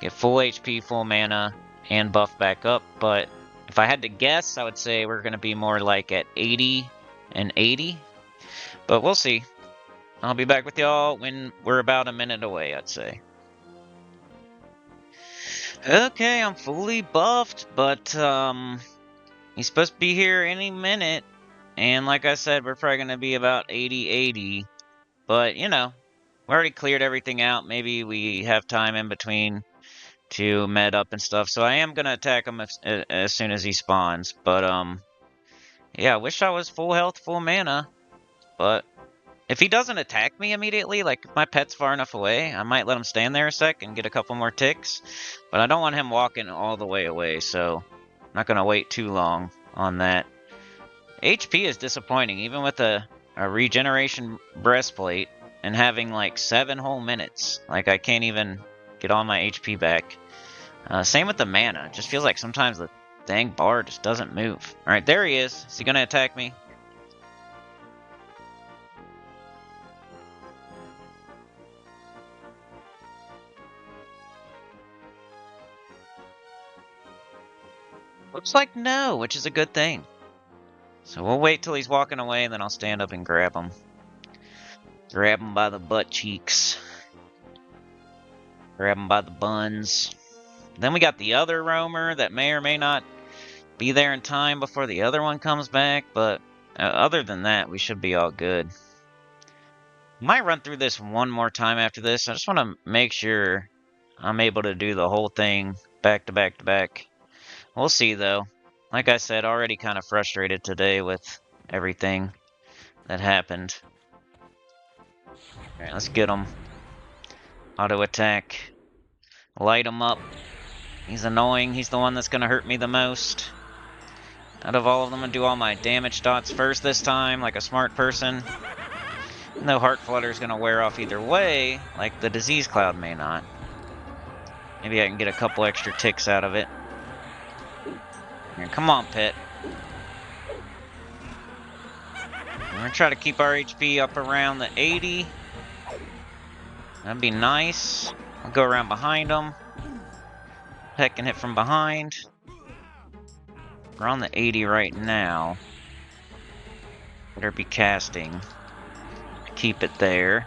get full HP, full mana, and buff back up. But if I had to guess, I would say we're going to be more like at 80 and 80. But we'll see. I'll be back with y'all when we're about a minute away, I'd say. Okay, I'm fully buffed, but he's supposed to be here any minute. And like I said, we're probably going to be about 80-80. But, you know, we already cleared everything out. Maybe we have time in between to med up and stuff. So I am going to attack him as soon as he spawns. But, yeah, I wish I was full health, full mana. But if he doesn't attack me immediately, like if my pet's far enough away, I might let him stand there a sec and get a couple more ticks. But I don't want him walking all the way away, so I'm not going to wait too long on that. HP is disappointing, even with a regeneration breastplate and having like 7 whole minutes. Like I can't even get all my HP back. Same with the mana. It just feels like sometimes the dang bar just doesn't move. Alright, there he is. Is he going to attack me? Looks like no, which is a good thing. So we'll wait till he's walking away, and then I'll stand up and grab him. Grab him by the butt cheeks. Grab him by the buns. Then we got the other roamer that may or may not be there in time before the other one comes back, but other than that, we should be all good. Might run through this one more time after this. I just want to make sure I'm able to do the whole thing back to back to back. We'll see, though. Like I said, already kind of frustrated today with everything that happened. Alright, let's get him. Auto attack. Light him up. He's annoying. He's the one that's going to hurt me the most. Out of all of them, I'm going to do all my damage dots first this time, like a smart person. Even though Heart Flutter is going to wear off either way, like the Disease Cloud may not. Maybe I can get a couple extra ticks out of it. Here, come on, Pit. We're going to try to keep our HP up around the 80. That'd be nice. I'll go around behind him. Peck and hit from behind. We're on the 80 right now. Better be casting. Keep it there.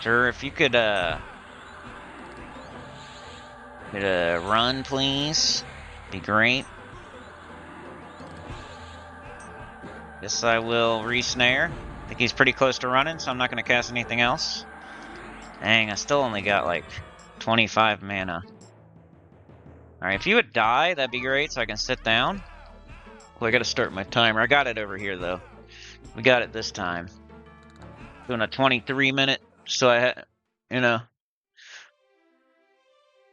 Sir, if you could, run, please. Be great. Guess I will re-snare. I think he's pretty close to running, so I'm not going to cast anything else. Dang, I still only got like 25 mana. Alright, if you would die, that'd be great, so I can sit down. Well, I gotta start my timer. I got it over here, though. We got it this time. doing a 23-minute, so I had, you know,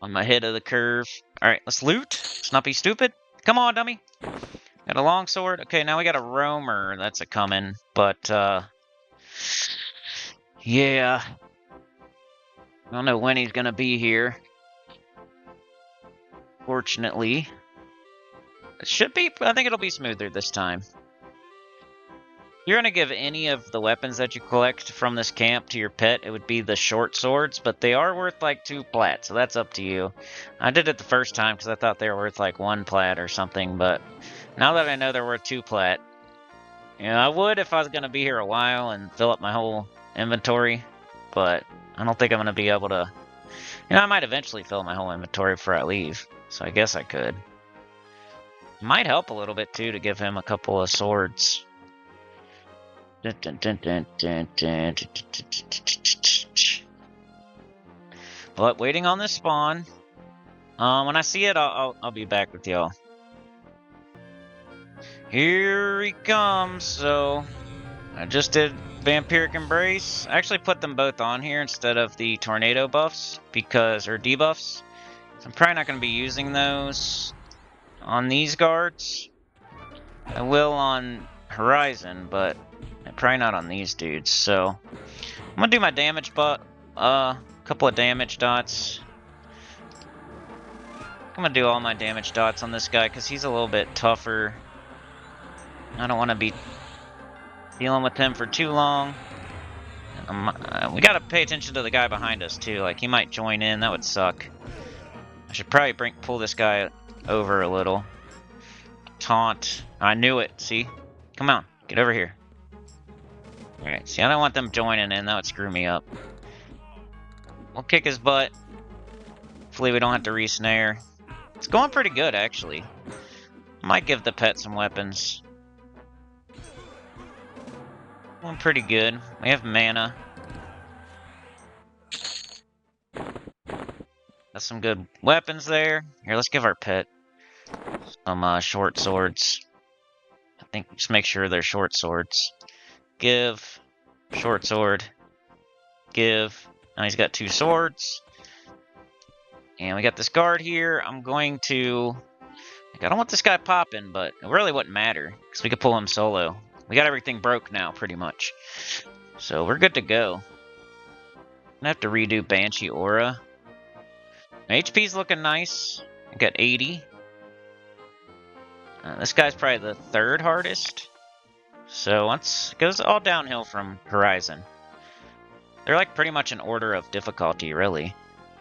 on my head of the curve. Alright, let's loot. Let's not be stupid. Come on, dummy. Got a longsword. Okay, now we got a roamer. That's a coming, but, yeah. I don't know when he's gonna be here. Fortunately. It should be, I think it'll be smoother this time. You're going to give any of the weapons that you collect from this camp to your pet, it would be the short swords, but they are worth like 2 plat, so that's up to you. I did it the first time because I thought they were worth like 1 plat or something, but now that I know they're worth 2 plat, you know, I would if I was going to be here a while and fill up my whole inventory, but I don't think I'm going to be able to. You know, I might eventually fill my whole inventory before I leave, so I guess I could. Might help a little bit too to give him a couple of swords. But waiting on this spawn. When I see it, I'll be back with y'all. Here he comes. So I just did Vampiric Embrace. I actually put them both on here instead of the tornado buffs or debuffs. So I'm probably not going to be using those on these guards. I will on Horizon, but probably not on these dudes. So I'm gonna do my damage, but couple of damage dots. I'm gonna do all my damage dots on this guy because he's a little bit tougher. I don't want to be dealing with him for too long. We gotta pay attention to the guy behind us too. Like he might join in. That would suck. I should probably pull this guy over a little. Taunt. I knew it. See? Come on, get over here. Alright, see, I don't want them joining in. That would screw me up. We'll kick his butt. Hopefully we don't have to re-snare. It's going pretty good, actually. Might give the pet some weapons. Going pretty good. We have mana. Got some good weapons there. Here, let's give our pet some short swords. I think just make sure they're short swords. Give. Short sword. Give. Now he's got 2 swords. And we got this guard here. I'm going to... I don't want this guy popping, but it really wouldn't matter. Because we could pull him solo. We got everything broke now, pretty much. So we're good to go. I'm gonna have to redo Banshee Aura. My HP's looking nice. I got 80. This guy's probably the 3rd hardest. So once it goes all downhill from Horizon. They're like pretty much in order of difficulty, really.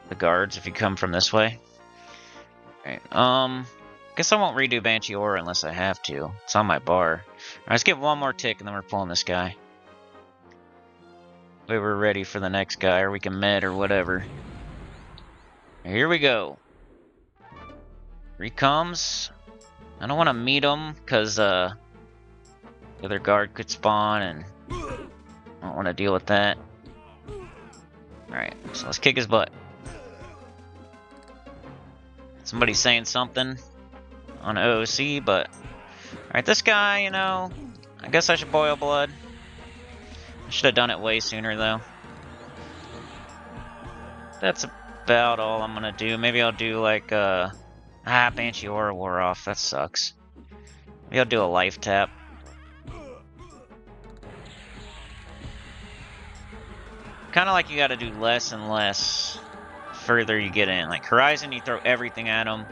The guards, if you come from this way. Alright, guess I won't redo Banshee Aura unless I have to. It's on my bar. Alright, let's get one more tick and then we're pulling this guy. We were ready for the next guy, or we can med or whatever. Here we go. Here he comes. I don't want to meet him, because, the other guard could spawn, and I don't want to deal with that. Alright, so let's kick his butt. Somebody's saying something on OOC, but... Alright, this guy, you know... I guess I should boil blood. I should have done it way sooner, though. That's about all I'm gonna do. Maybe I'll do, like, Banshee Aura wore off. That sucks. Maybe I'll do a life tap. Kind of like you gotta do less and less further you get in. Like Horizon, you throw everything at him.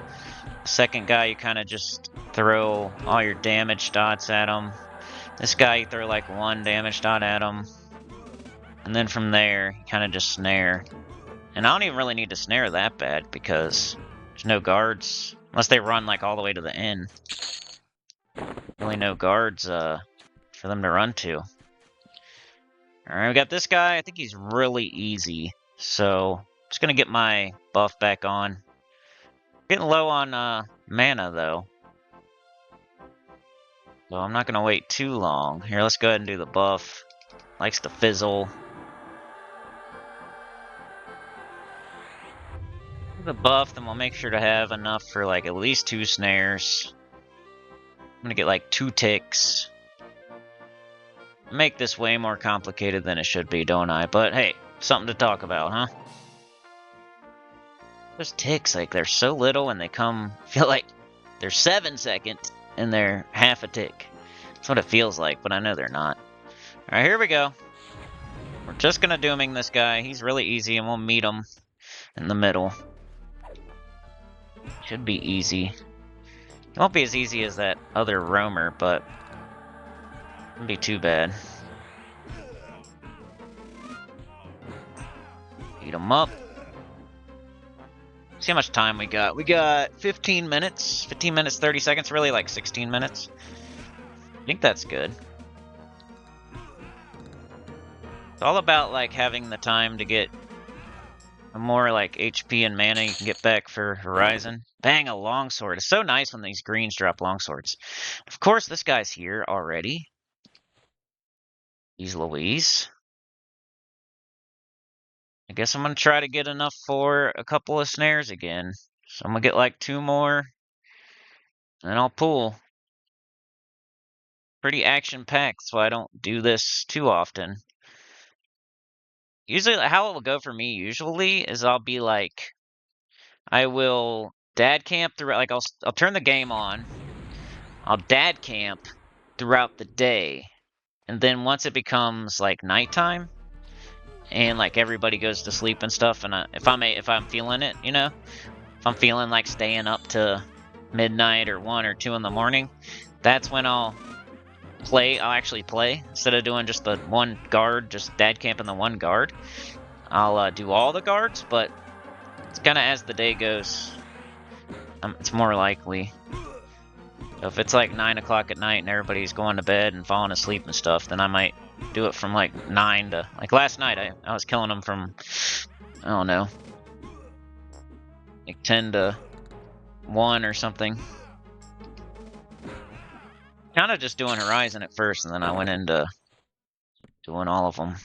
Second guy, you kind of just throw all your damage dots at him. This guy, you throw like 1 damage dot at him. And then from there, you kind of just snare. And I don't even really need to snare that bad because there's no guards. Unless they run like all the way to the end. Really no guards for them to run to. Alright, we got this guy. I think he's really easy. So, I'm just going to get my buff back on. Getting low on mana, though. So, I'm not going to wait too long. Here, let's go ahead and do the buff. Likes to fizzle. The buff, then we'll make sure to have enough for like at least 2 snares. I'm going to get like 2 ticks. Make this way more complicated than it should be, don't I? But hey, something to talk about, huh? Those ticks, like, they're so little and they come, feel like they're 7 seconds and they're half a tick. That's what it feels like, but I know they're not. Alright, here we go. We're just gonna dooming this guy. He's really easy and we'll meet him in the middle. Should be easy. It won't be as easy as that other roamer, but it won't be too bad. Beat him up. See how much time we got. We got 15 minutes. 15 minutes, 30 seconds. Really like 16 minutes. I think that's good. It's all about like having the time to get more like HP and mana you can get back for Horizon. Bang, a longsword. It's so nice when these greens drop longswords. Of course, this guy's here already. He's Louise. I guess I'm going to try to get enough for a couple of snares again. So I'm going to get like 2 more. And then I'll pull. Pretty action-packed, so I don't do this too often. Usually, how it will go for me usually is I'll be like, I will dad camp throughout, like I'll turn the game on. I'll dad camp throughout the day. And then once it becomes like nighttime and like everybody goes to sleep and stuff, and if I'm feeling it, you know, if I'm feeling like staying up to midnight or 1 or 2 in the morning, that's when I'll actually play. Instead of doing just the one guard, just dad camping the one guard, I'll do all the guards, but it's kind of as the day goes, it's more likely. So if it's like 9 o'clock at night and everybody's going to bed and falling asleep and stuff, then I might do it from like 9 to, like last night, I was killing them from, I don't know, like 10 to 1 or something. Kind of just doing Horizon at first, and then I went into doing all of them.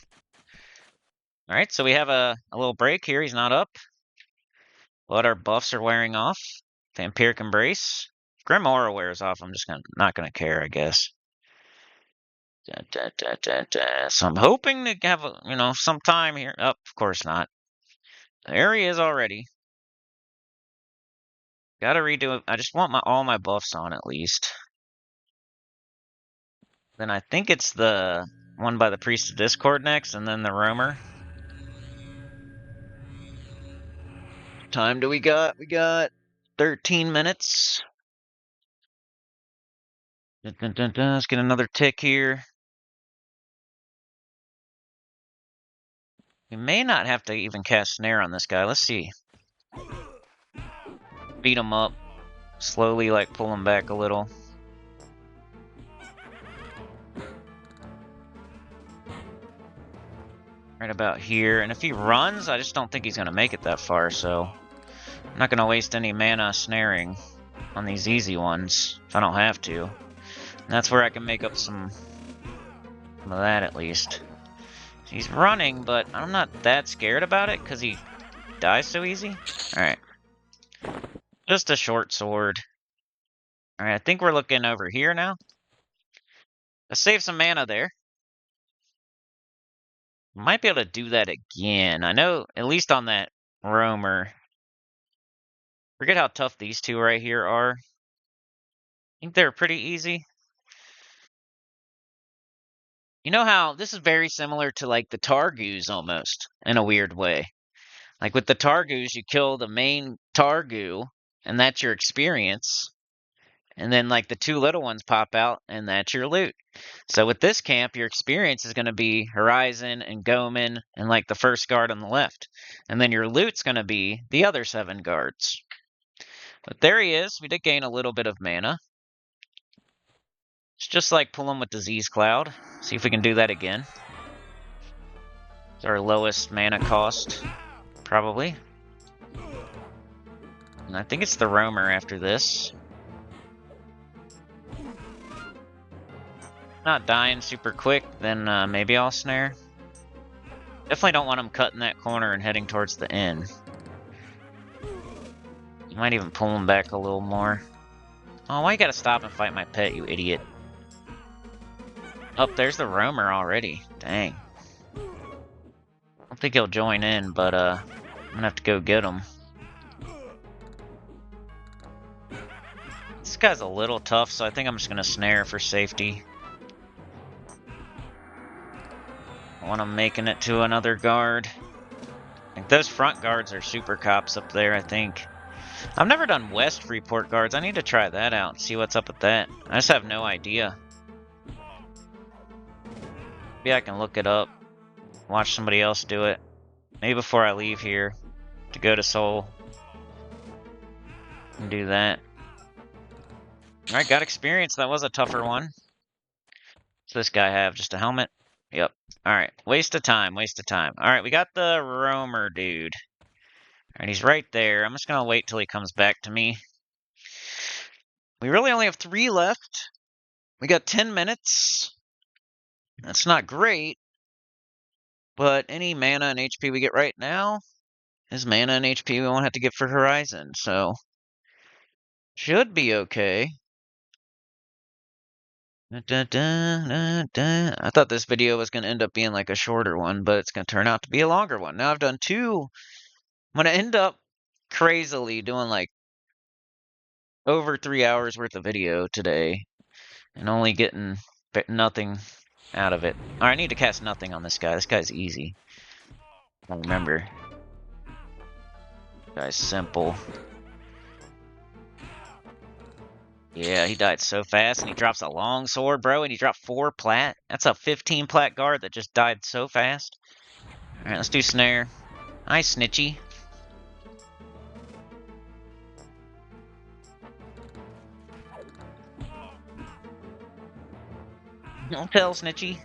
Alright, so we have a little break here. He's not up. But our buffs are wearing off. Vampiric Embrace. If Grim Aura wears off, I'm just not gonna care, I guess. So I'm hoping to have some time here. Oh, of course not. There he is already. Gotta redo it. I just want all my buffs on at least. Then I think it's the one by the Priest of Discord next, and then the Roamer. What time do we got? We got 13 minutes. Let's get another tick here. We may not have to even cast Snare on this guy. Let's see. Beat him up. Slowly, like, pull him back a little. Right about here. And if he runs, I just don't think he's going to make it that far, so I'm not going to waste any mana snaring on these easy ones if I don't have to. And that's where I can make up some of that, at least. He's running, but I'm not that scared about it because he dies so easy. Alright. Just a short sword. Alright, I think we're looking over here now. Let's save some mana there. Might be able to do that again. I know, at least on that roamer. Forget how tough these two right here are. I think they're pretty easy. You know how this is very similar to like the Targus almost, in a weird way. Like with the Targus, you kill the main Targu, and that's your experience. And then like the 2 little ones pop out, and that's your loot. So with this camp, your experience is going to be Horizon and Goman and like the first guard on the left. And then your loot's going to be the other 7 guards. But there he is. We did gain a little bit of mana. It's just like pulling with Disease Cloud. See if we can do that again. It's our lowest mana cost, probably. And I think it's the Roamer after this. Not dying super quick, then maybe I'll snare. Definitely don't want him cutting that corner and heading towards the end. You might even pull him back a little more. Oh, why you gotta stop and fight my pet, you idiot? Oh, there's the roamer already. Dang. I don't think he'll join in, but I'm gonna have to go get him. This guy's a little tough, so I think I'm just gonna snare for safety. I want him making it to another guard. Like those front guards are super cops up there, I think. I've never done West Freeport guards. I need to try that out and see what's up with that. I just have no idea. Maybe I can look it up. Watch somebody else do it. Maybe before I leave here to go to Seoul. And do that. Alright, got experience. That was a tougher one. What's this guy have? Just a helmet? Yep. Alright, waste of time, waste of time. Alright, we got the roamer dude. Alright, he's right there. I'm just gonna wait till he comes back to me. We really only have 3 left. We got 10 minutes. That's not great. But any mana and HP we get right now is mana and HP we won't have to get for Horizon, so should be okay. I thought this video was going to end up being like a shorter one, but it's going to turn out to be a longer one. Now I've done 2. I'm going to end up crazily doing like over 3 hours worth of video today and only getting nothing out of it. Alright, I need to cast nothing on this guy. This guy's easy. I remember. This guy's simple. Yeah, he died so fast, and he drops a long sword, bro, and he dropped 4 plat. That's a 15 plat guard that just died so fast. Alright, let's do snare. Nice, Snitchy. Don't tell, Snitchy.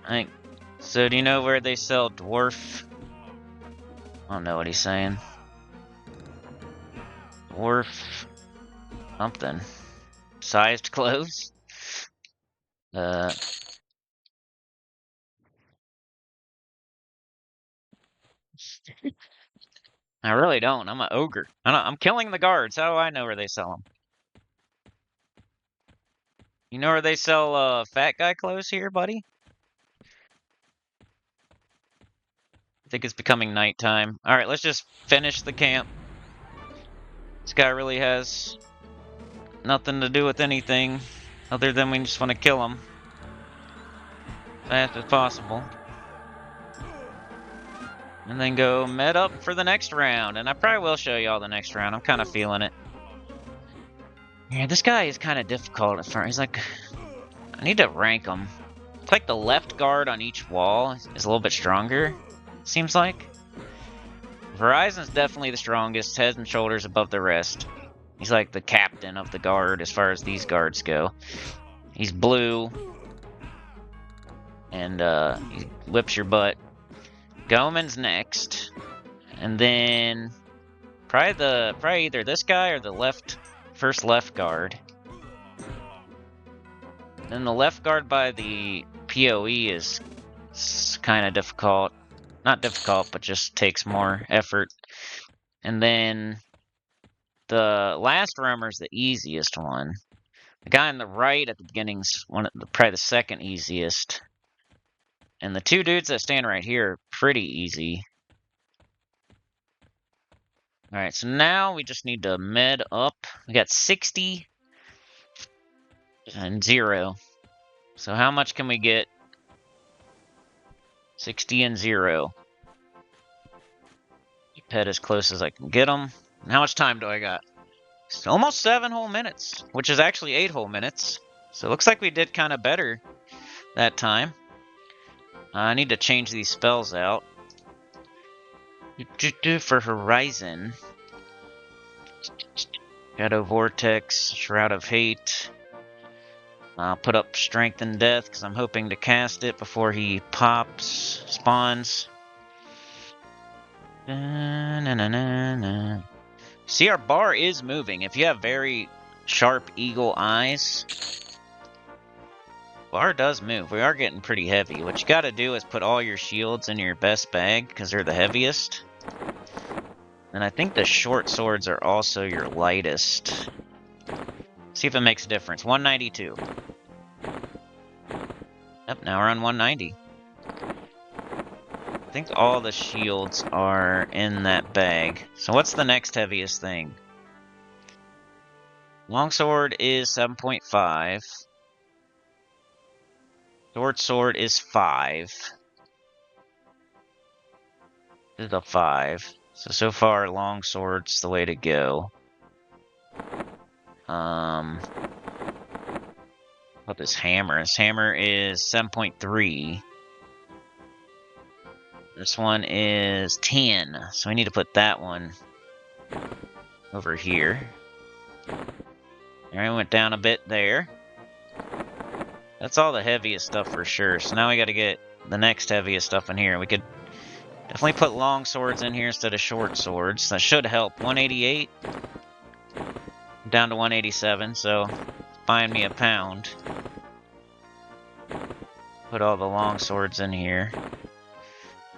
Alright, so do you know where they sell dwarf? I don't know what he's saying. Dwarf something. Sized clothes? I really don't. I'm an ogre. I'm killing the guards. How do I know where they sell them? You know where they sell fat guy clothes here, buddy? I think it's becoming nighttime. Alright, let's just finish the camp. This guy really has nothing to do with anything other than we just want to kill him as fast as possible. And then go med up for the next round. And I probably will show you all the next round. I'm kind of feeling it. Yeah, this guy is kind of difficult at first. He's like, I need to rank him. It's like the left guard on each wall is a little bit stronger, seems like. Verizon's definitely the strongest, head and shoulders above the rest. He's like the captain of the guard as far as these guards go. He's blue. And he whips your butt. Goemon's next. And then probably either this guy or the first left guard. Then the left guard by the PoE is kind of difficult. Not difficult, but just takes more effort. And then the last roamer's the easiest one. The guy on the right at the beginning's probably the second easiest. And the 2 dudes that stand right here are pretty easy. Alright, so now we just need to med up. We got 60 and 0. So how much can we get? 60 and 0. Head as close as I can get them. And how much time do I got? It's almost 7 whole minutes, which is actually 8 whole minutes. So it looks like we did kind of better that time. I need to change these spells out. For Horizon. Shadow Vortex, Shroud of Hate. I'll put up Strength and Death because I'm hoping to cast it before he spawns. See, our bar is moving. If you have very sharp eagle eyes, bar does move. We are getting pretty heavy. What you gotta do is put all your shields in your best bag because they're the heaviest. And I think the short swords are also your lightest. See if it makes a difference. 192. Yep, now we're on 190. I think all the shields are in that bag. So what's the next heaviest thing? Longsword is 7.5. Short sword is 5. This is a 5. So far, longsword's the way to go. What this hammer? This hammer is 7.3. This one is 10. So we need to put that one over here. Alright, went down a bit there. That's all the heaviest stuff for sure. So now we gotta get the next heaviest stuff in here. We could definitely put long swords in here instead of short swords. That should help. 188. Down to 187, so buying me a pound. Put all the long swords in here.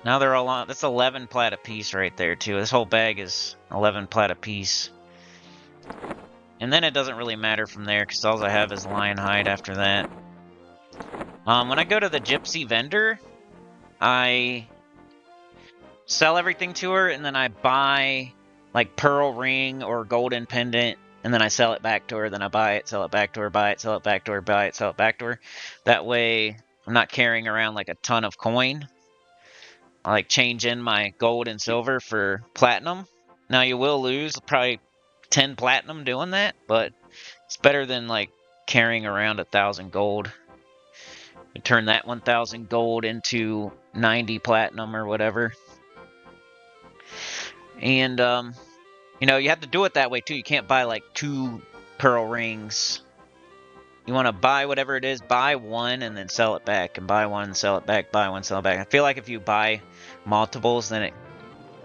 Now they're all on. That's 11 plat a piece right there, too. This whole bag is 11 plat a piece. And then it doesn't really matter from there, because all I have is lion hide after that. When I go to the gypsy vendor, I sell everything to her, and then I buy, like, pearl ring or golden pendant, and then I sell it back to her, then I buy it, sell it back to her, buy it, sell it back to her, buy it, sell it back to her. That way, I'm not carrying around, like, a ton of coin. I like change in my gold and silver for platinum. Now you will lose probably 10 platinum doing that, but it's better than like carrying around 1,000 gold. You turn that 1,000 gold into 90 platinum or whatever. And you know, you have to do it that way too. You can't buy like 2 pearl rings. You want to buy whatever it is, buy one and then sell it back, and buy one and sell it back, buy one, sell it back. I feel like if you buy multiples, then it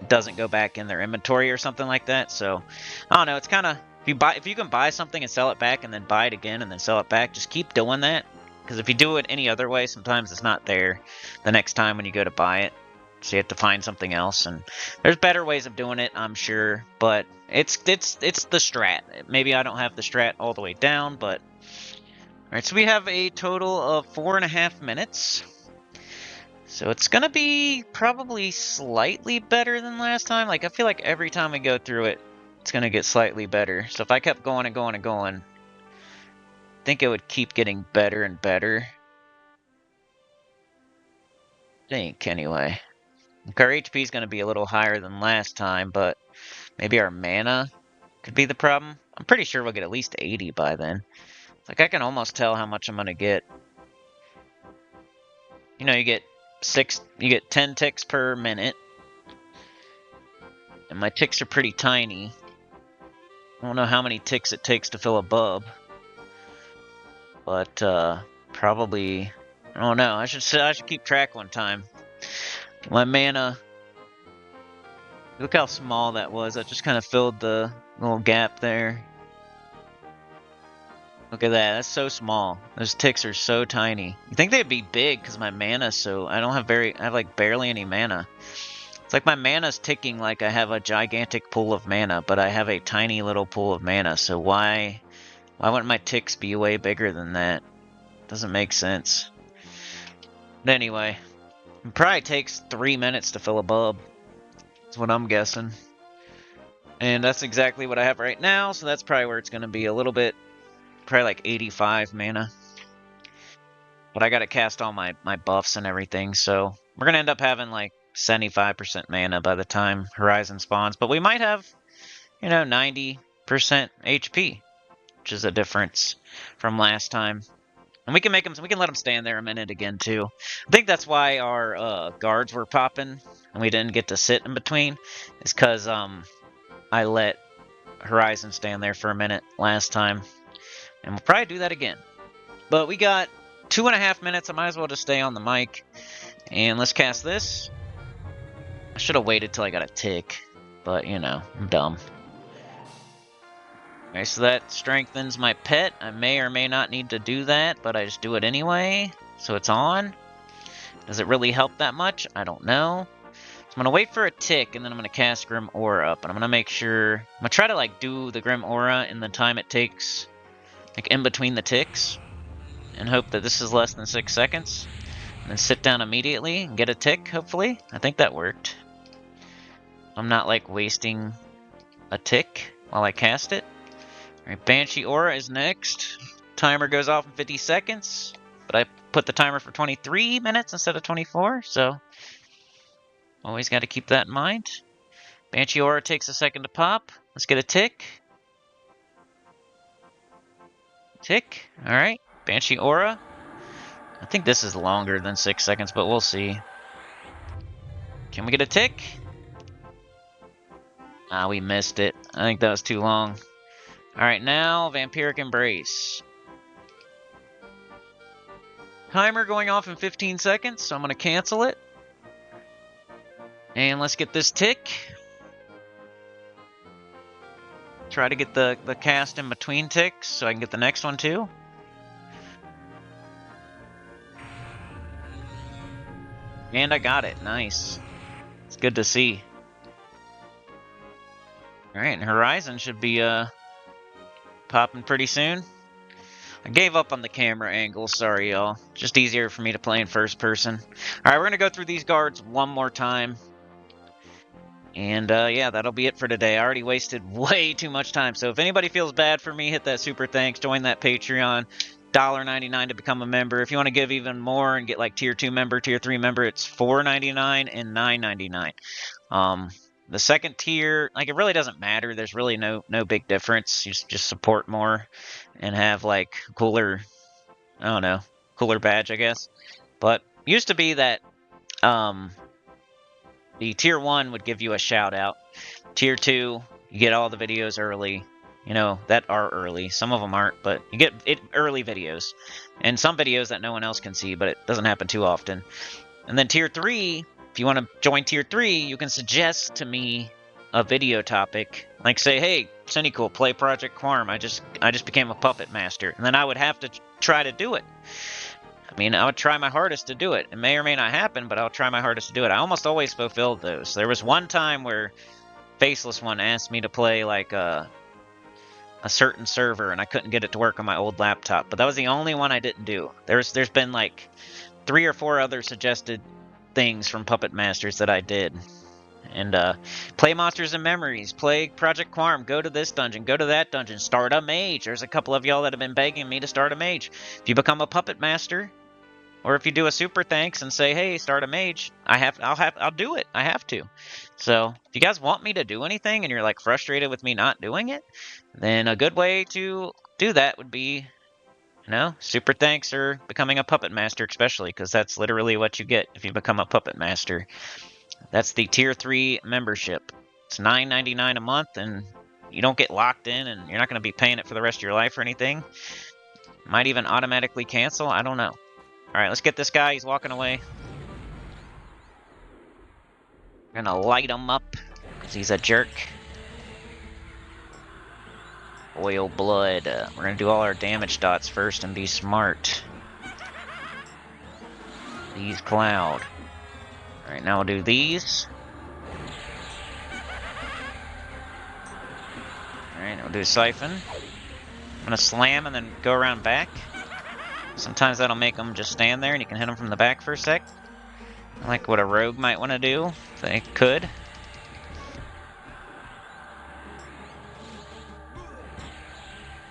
doesn't go back in their inventory or something like that. So I don't know. It's kind of, if you can buy something and sell it back and then buy it again and then sell it back, just keep doing that. Because if you do it any other way, sometimes it's not there the next time when you go to buy it. So you have to find something else. And there's better ways of doing it, I'm sure. But it's the strat. Maybe I don't have the strat all the way down, but alright, so we have a total of 4.5 minutes. So it's gonna be probably slightly better than last time. Like, I feel like every time we go through it, it's gonna get slightly better. So if I kept going and going and going, I think it would keep getting better and better. I think, anyway. Our HP is gonna be a little higher than last time, but maybe our mana could be the problem. I'm pretty sure we'll get at least 80 by then. It's like I can almost tell how much I'm gonna get. You know, you get 10 ticks per minute. And my ticks are pretty tiny. I don't know how many ticks it takes to fill a bub. But probably, I don't know. I should keep track one time. My mana, look how small that was. That just kind of filled the little gap there. Look at that. That's so small. Those ticks are so tiny. You think they'd be big because my mana's so... I have like barely any mana. It's like my mana's ticking like I have a gigantic pool of mana, but I have a tiny little pool of mana. So why wouldn't my ticks be way bigger than that? Doesn't make sense. But anyway, it probably takes 3 minutes to fill a bub. That's what I'm guessing. And that's exactly what I have right now, so that's probably where it's going to be a little bit... Probably like 85 mana. But I gotta cast all my buffs and everything, so we're gonna end up having like 75% mana by the time Horizon spawns. But we might have, you know, 90% HP, which is a difference from last time. And we can let them stand there a minute again too. I think that's why our guards were popping and we didn't get to sit in between. Is because I let Horizon stand there for a minute last time. And we'll probably do that again. But we got 2.5 minutes. I might as well just stay on the mic. And let's cast this. I should have waited till I got a tick. But, you know, I'm dumb. Okay, so that strengthens my pet. I may or may not need to do that, but I just do it anyway. So it's on. Does it really help that much? I don't know. I'm gonna wait for a tick, and then I'm gonna cast Grim Aura up, and I'm gonna make sure... I'm gonna try to, like, do the Grim Aura in the time it takes, like, in between the ticks, and hope that this is less than 6 seconds. And then sit down immediately and get a tick, hopefully. I think that worked. I'm not, like, wasting a tick while I cast it. Alright, Banshee Aura is next. Timer goes off in 50 seconds, but I put the timer for 23 minutes instead of 24, so... always got to keep that in mind. Banshee Aura takes a second to pop. Let's get a tick. Tick. Alright. Banshee Aura. I think this is longer than 6 seconds, but we'll see. Can we get a tick? Ah, we missed it. I think that was too long. Alright, now Vampiric Embrace. Timer going off in 15 seconds, so I'm going to cancel it. And let's get this tick. Try to get the cast in between ticks so I can get the next one too. And I got it. Nice. It's good to see. Alright, and Horizon should be popping pretty soon. I gave up on the camera angle, sorry y'all. Just easier for me to play in first person. Alright, we're gonna go through these guards one more time. And yeah, that'll be it for today. I already wasted way too much time. So if anybody feels bad for me, hit that super thanks. Join that Patreon. $1.99 to become a member. If you want to give even more and get like tier 2 member, tier 3 member, it's $4.99 and $9.99. The second tier, like, it really doesn't matter. There's really no big difference. You just support more and have like cooler, I don't know, cooler badge, I guess. But used to be that the tier 1 would give you a shout out. Tier 2, you get all the videos early. You know, that are early. Some of them aren't, but you get early videos. And some videos that no one else can see, but it doesn't happen too often. And then tier 3, if you want to join tier 3, you can suggest to me a video topic. Like say, hey, Sinnycool, play Project Quarm. I just became a puppet master. And then I would have to try to do it. I mean, I would try my hardest to do it. It may or may not happen, but I'll try my hardest to do it. I almost always fulfilled those. There was one time where Faceless One asked me to play like a certain server, and I couldn't get it to work on my old laptop. But that was the only one I didn't do. There's been like 3 or 4 other suggested things from Puppet Masters that I did. And play Monsters and Memories, play Project Quarm, go to this dungeon, go to that dungeon, start a mage. There's a couple of y'all that have been begging me to start a mage. If you become a Puppet Master, or if you do a super thanks and say, hey, start a mage, I'll do it. I have to. So if you guys want me to do anything and you're like frustrated with me not doing it, then a good way to do that would be, you know, super thanks or becoming a Puppet Master, especially because that's literally what you get if you become a Puppet Master. That's the tier 3 membership. It's $9.99 a month, and you don't get locked in, and you're not going to be paying it for the rest of your life or anything. Might even automatically cancel. I don't know. Alright, let's get this guy. He's walking away. We're gonna light him up, because he's a jerk. Oil blood. We're gonna do all our damage dots first and be smart. These cloud. Alright, now we'll do these. Alright, we'll do siphon. I'm gonna slam and then go around back. Sometimes that'll make them just stand there and you can hit them from the back for a sec. Like what a rogue might want to do, if they could.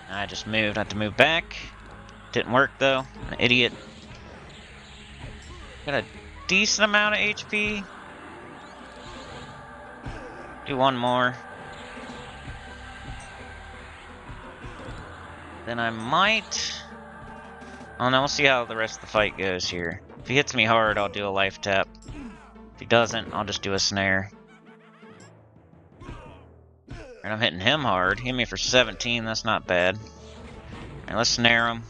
I just moved, I had to move back. Didn't work though, an idiot. Got a decent amount of HP. Do one more. Then I might... Oh no, we'll see how the rest of the fight goes here. If he hits me hard, I'll do a life tap. If he doesn't, I'll just do a snare. And I'm hitting him hard. He hit me for 17, that's not bad. Alright, let's snare him.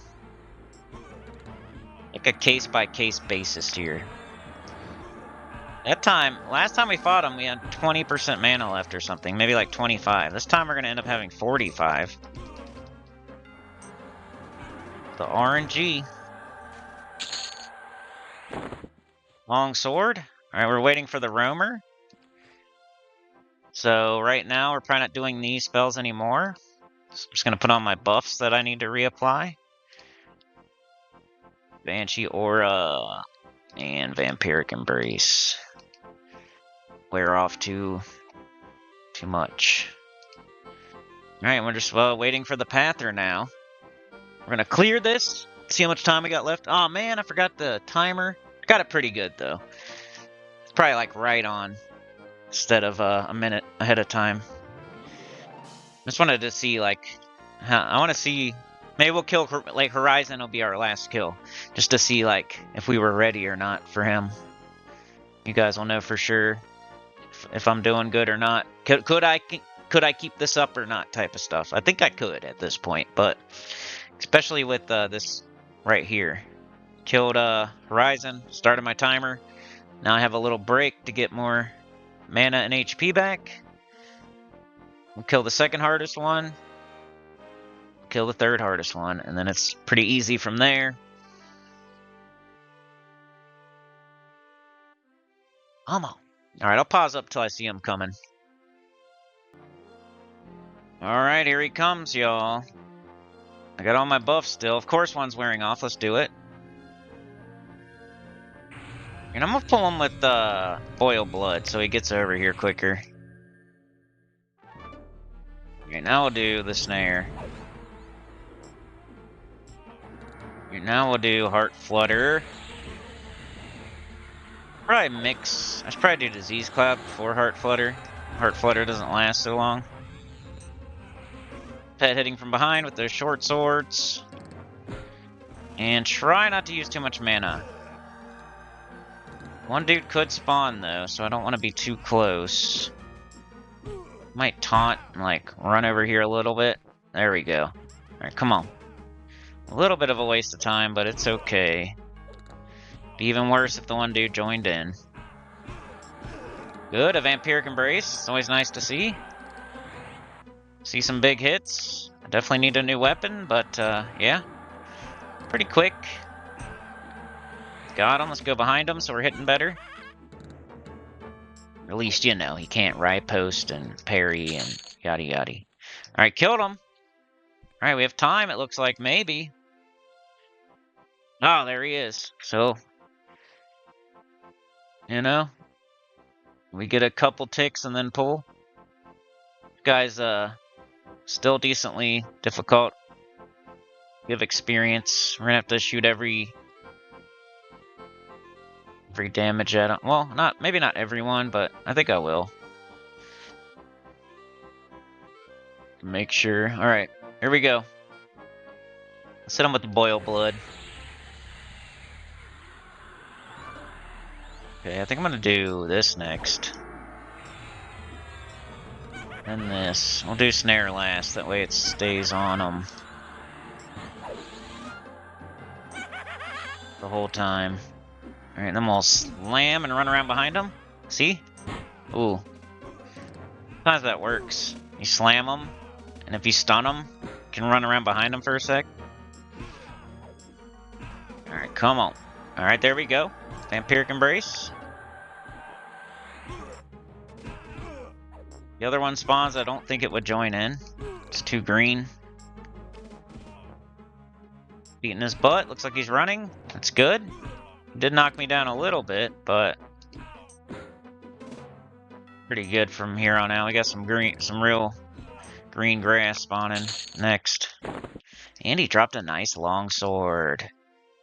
Like a case-by-case basis here. Last time we fought him, we had 20% mana left or something. Maybe like 25. This time we're going to end up having 45. The RNG. Long sword. Alright, we're waiting for the roamer. So right now we're probably not doing these spells anymore. So I'm just gonna put on my buffs that I need to reapply. Banshee Aura and Vampiric Embrace. Wear off too much. Alright, we're just waiting for the Pather now. We're gonna clear this. See how much time we got left. Oh man, I forgot the timer. Got it pretty good though. It's probably like right on instead of a minute ahead of time. Just wanted to see like I want to see, maybe we'll kill like Horizon will be our last kill, just to see like if we were ready or not for him. You guys will know for sure if I'm doing good or not. Could I keep this up or not type of stuff. I think I could at this point, but especially with this right here. Killed Horizon, started my timer. Now I have a little break to get more mana and HP back. We'll kill the second hardest one. Kill the third hardest one, and then it's pretty easy from there. Almost. Alright, I'll pause up till I see him coming. Alright, here he comes, y'all. I got all my buffs still. Of course one's wearing off. Let's do it. And I'm gonna pull him with boil blood so he gets over here quicker. Okay, now we'll do the snare. Okay, now we'll do heart flutter. Probably mix. I should probably do disease cloud before heart flutter. Heart flutter doesn't last so long. Pet hitting from behind with those short swords. And try not to use too much mana. One dude could spawn though, so I don't want to be too close. Might taunt and like run over here a little bit. There we go. Alright, come on. A little bit of a waste of time, but it's okay. Be even worse if the one dude joined in. Good, a Vampiric Embrace. It's always nice to see. See some big hits. I definitely need a new weapon, but yeah. Pretty quick. Got him. Let's go behind him so we're hitting better. At least, you know, he can't riposte and parry and yada yada. Alright, killed him. Alright, we have time, it looks like, maybe. Oh, there he is. So, you know, we get a couple ticks and then pull. Guy's still decently difficult. Give experience. We're gonna have to shoot every damage at him. Well, maybe not everyone, but I think I will. Make sure. Alright, here we go. Let's hit him with the boil blood. Okay, I think I'm gonna do this next. And this. We'll do snare last, that way it stays on him the whole time. Alright, then we'll slam and run around behind him. See? Ooh. Sometimes that works. You slam him, and if you stun him, you can run around behind him for a sec. Alright, come on. Alright, there we go. Vampiric Embrace. The other one spawns, I don't think it would join in. It's too green. Beating his butt, looks like he's running. That's good. He did knock me down a little bit, but pretty good from here on out. We got some real green grass spawning next. And he dropped a nice long sword.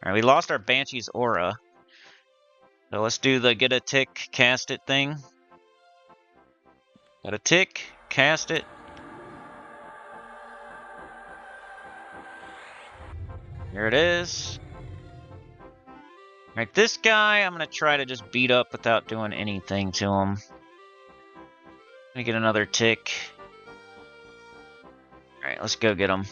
Alright, we lost our Banshee's aura. So let's do the get a tick, cast it thing. Got a tick, cast it. There it is. Alright, this guy I'm gonna try to just beat up without doing anything to him. Let me get another tick. Alright, let's go get him.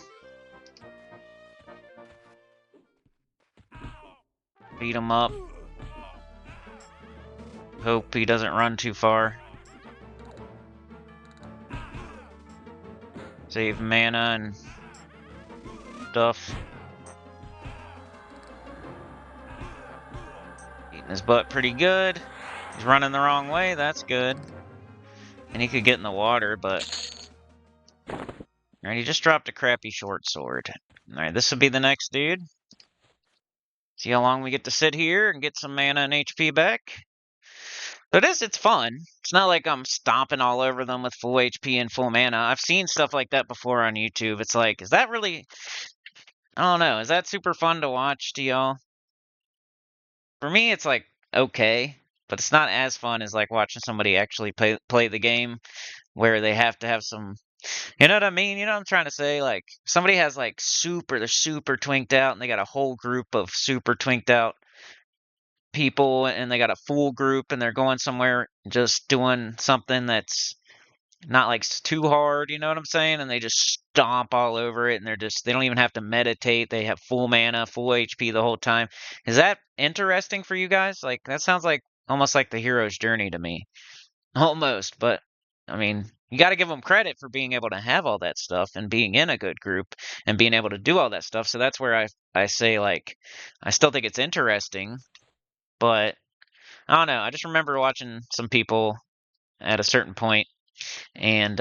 Beat him up. Hope he doesn't run too far. Save mana and stuff. Beating his butt pretty good. He's running the wrong way, that's good. And he could get in the water, but... Alright, he just dropped a crappy short sword. Alright, this will be the next dude. See how long we get to sit here and get some mana and HP back. But it's fun. It's not like I'm stomping all over them with full HP and full mana. I've seen stuff like that before on YouTube. It's like, is that really... I don't know. Is that super fun to watch to y'all? For me, it's like, okay. But it's not as fun as like watching somebody actually play the game where they have to have some... You know what I mean? You know what I'm trying to say? Like, somebody has like they're super twinked out and they got a whole group of super twinked out people and they got a full group and they're going somewhere just doing something that's not like too hard, you know what I'm saying? And they just stomp all over it and they don't even have to meditate. They have full mana, full HP the whole time. Is that interesting for you guys? Like, that sounds like almost like the hero's journey to me. Almost, but I mean, you got to give them credit for being able to have all that stuff and being in a good group and being able to do all that stuff. So that's where I say, like, I still think it's interesting, but I don't know. I just remember watching some people at a certain point, and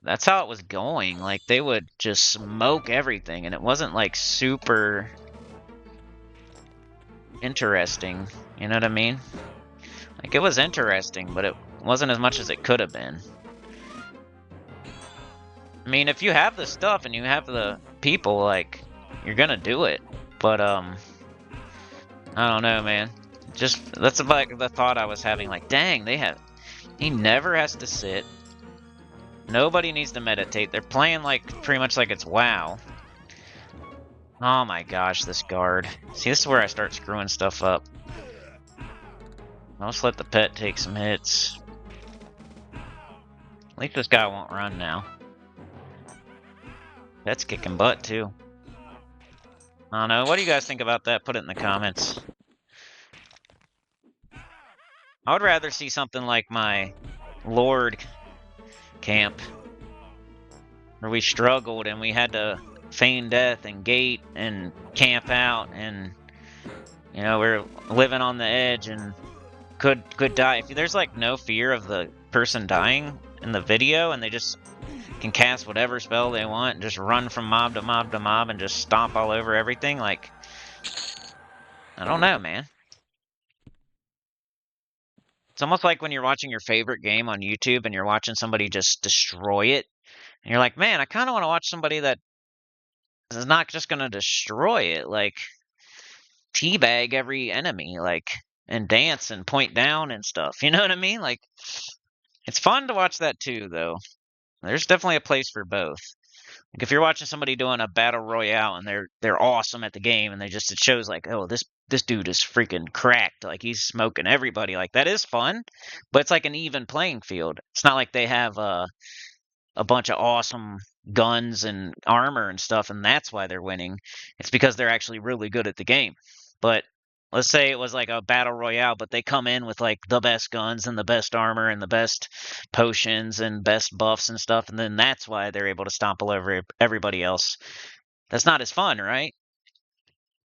that's how it was going. Like, they would just smoke everything, and it wasn't like super interesting. You know what I mean? Like, it was interesting, but it wasn't as much as it could have been. I mean, if you have the stuff and you have the people, like, you're gonna do it. But, I don't know, man. Just, that's like the thought I was having. Like, dang, he never has to sit. Nobody needs to meditate. They're playing, like, pretty much like it's WoW. Oh my gosh, this guard. See, this is where I start screwing stuff up. I'll just let the pet take some hits. At least this guy won't run now. That's kicking butt, too. I don't know. What do you guys think about that? Put it in the comments. I would rather see something like my Lord camp, where we struggled and we had to feign death and gate and camp out, and you know, we're living on the edge and could die. If there's like no fear of the person dying in the video and they just can cast whatever spell they want and just run from mob to mob to mob and just stomp all over everything, like, I don't know, man. It's almost like when you're watching your favorite game on YouTube and you're watching somebody just destroy it, and you're like, man, I kind of want to watch somebody that is not just going to destroy it, like, teabag every enemy, like, and dance and point down and stuff. You know what I mean? Like, it's fun to watch that too, though. There's definitely a place for both. Like, if you're watching somebody doing a battle royale and they're awesome at the game and it shows like, oh, this dude is freaking cracked, like he's smoking everybody, like that is fun, but it's like an even playing field. It's not like they have a bunch of awesome guns and armor and stuff and that's why they're winning. It's because they're actually really good at the game. But let's say it was like a battle royale, but they come in with like the best guns and the best armor and the best potions and best buffs and stuff, and then that's why they're able to stomp all over everybody else. That's not as fun, right?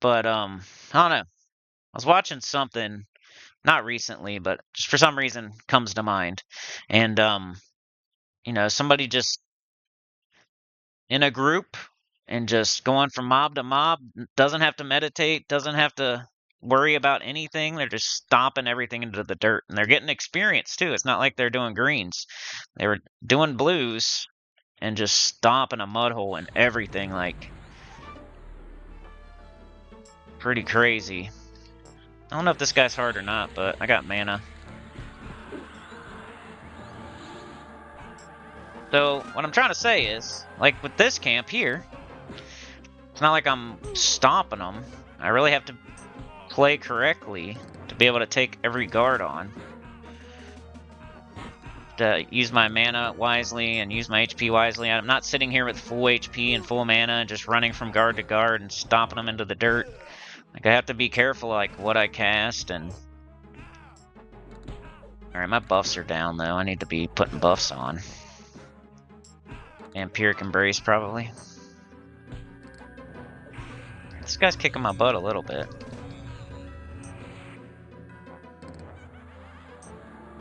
But I don't know. I was watching something, not recently, but just for some reason comes to mind, and you know, somebody just in a group and just going from mob to mob, doesn't have to meditate, doesn't have to worry about anything. They're just stomping everything into the dirt, and they're getting experience too. It's not like they're doing greens. They were doing blues and just stomping a mud hole and everything, like, pretty crazy. I don't know if this guy's hard or not, but I got mana. So what I'm trying to say is, like with this camp here, it's not like I'm stomping them. I really have to play correctly to be able to take every guard on. To use my mana wisely and use my HP wisely. I'm not sitting here with full HP and full mana and just running from guard to guard and stomping them into the dirt. Like, I have to be careful, like, what I cast and... Alright, my buffs are down, though. I need to be putting buffs on. Vampiric Embrace, probably. This guy's kicking my butt a little bit.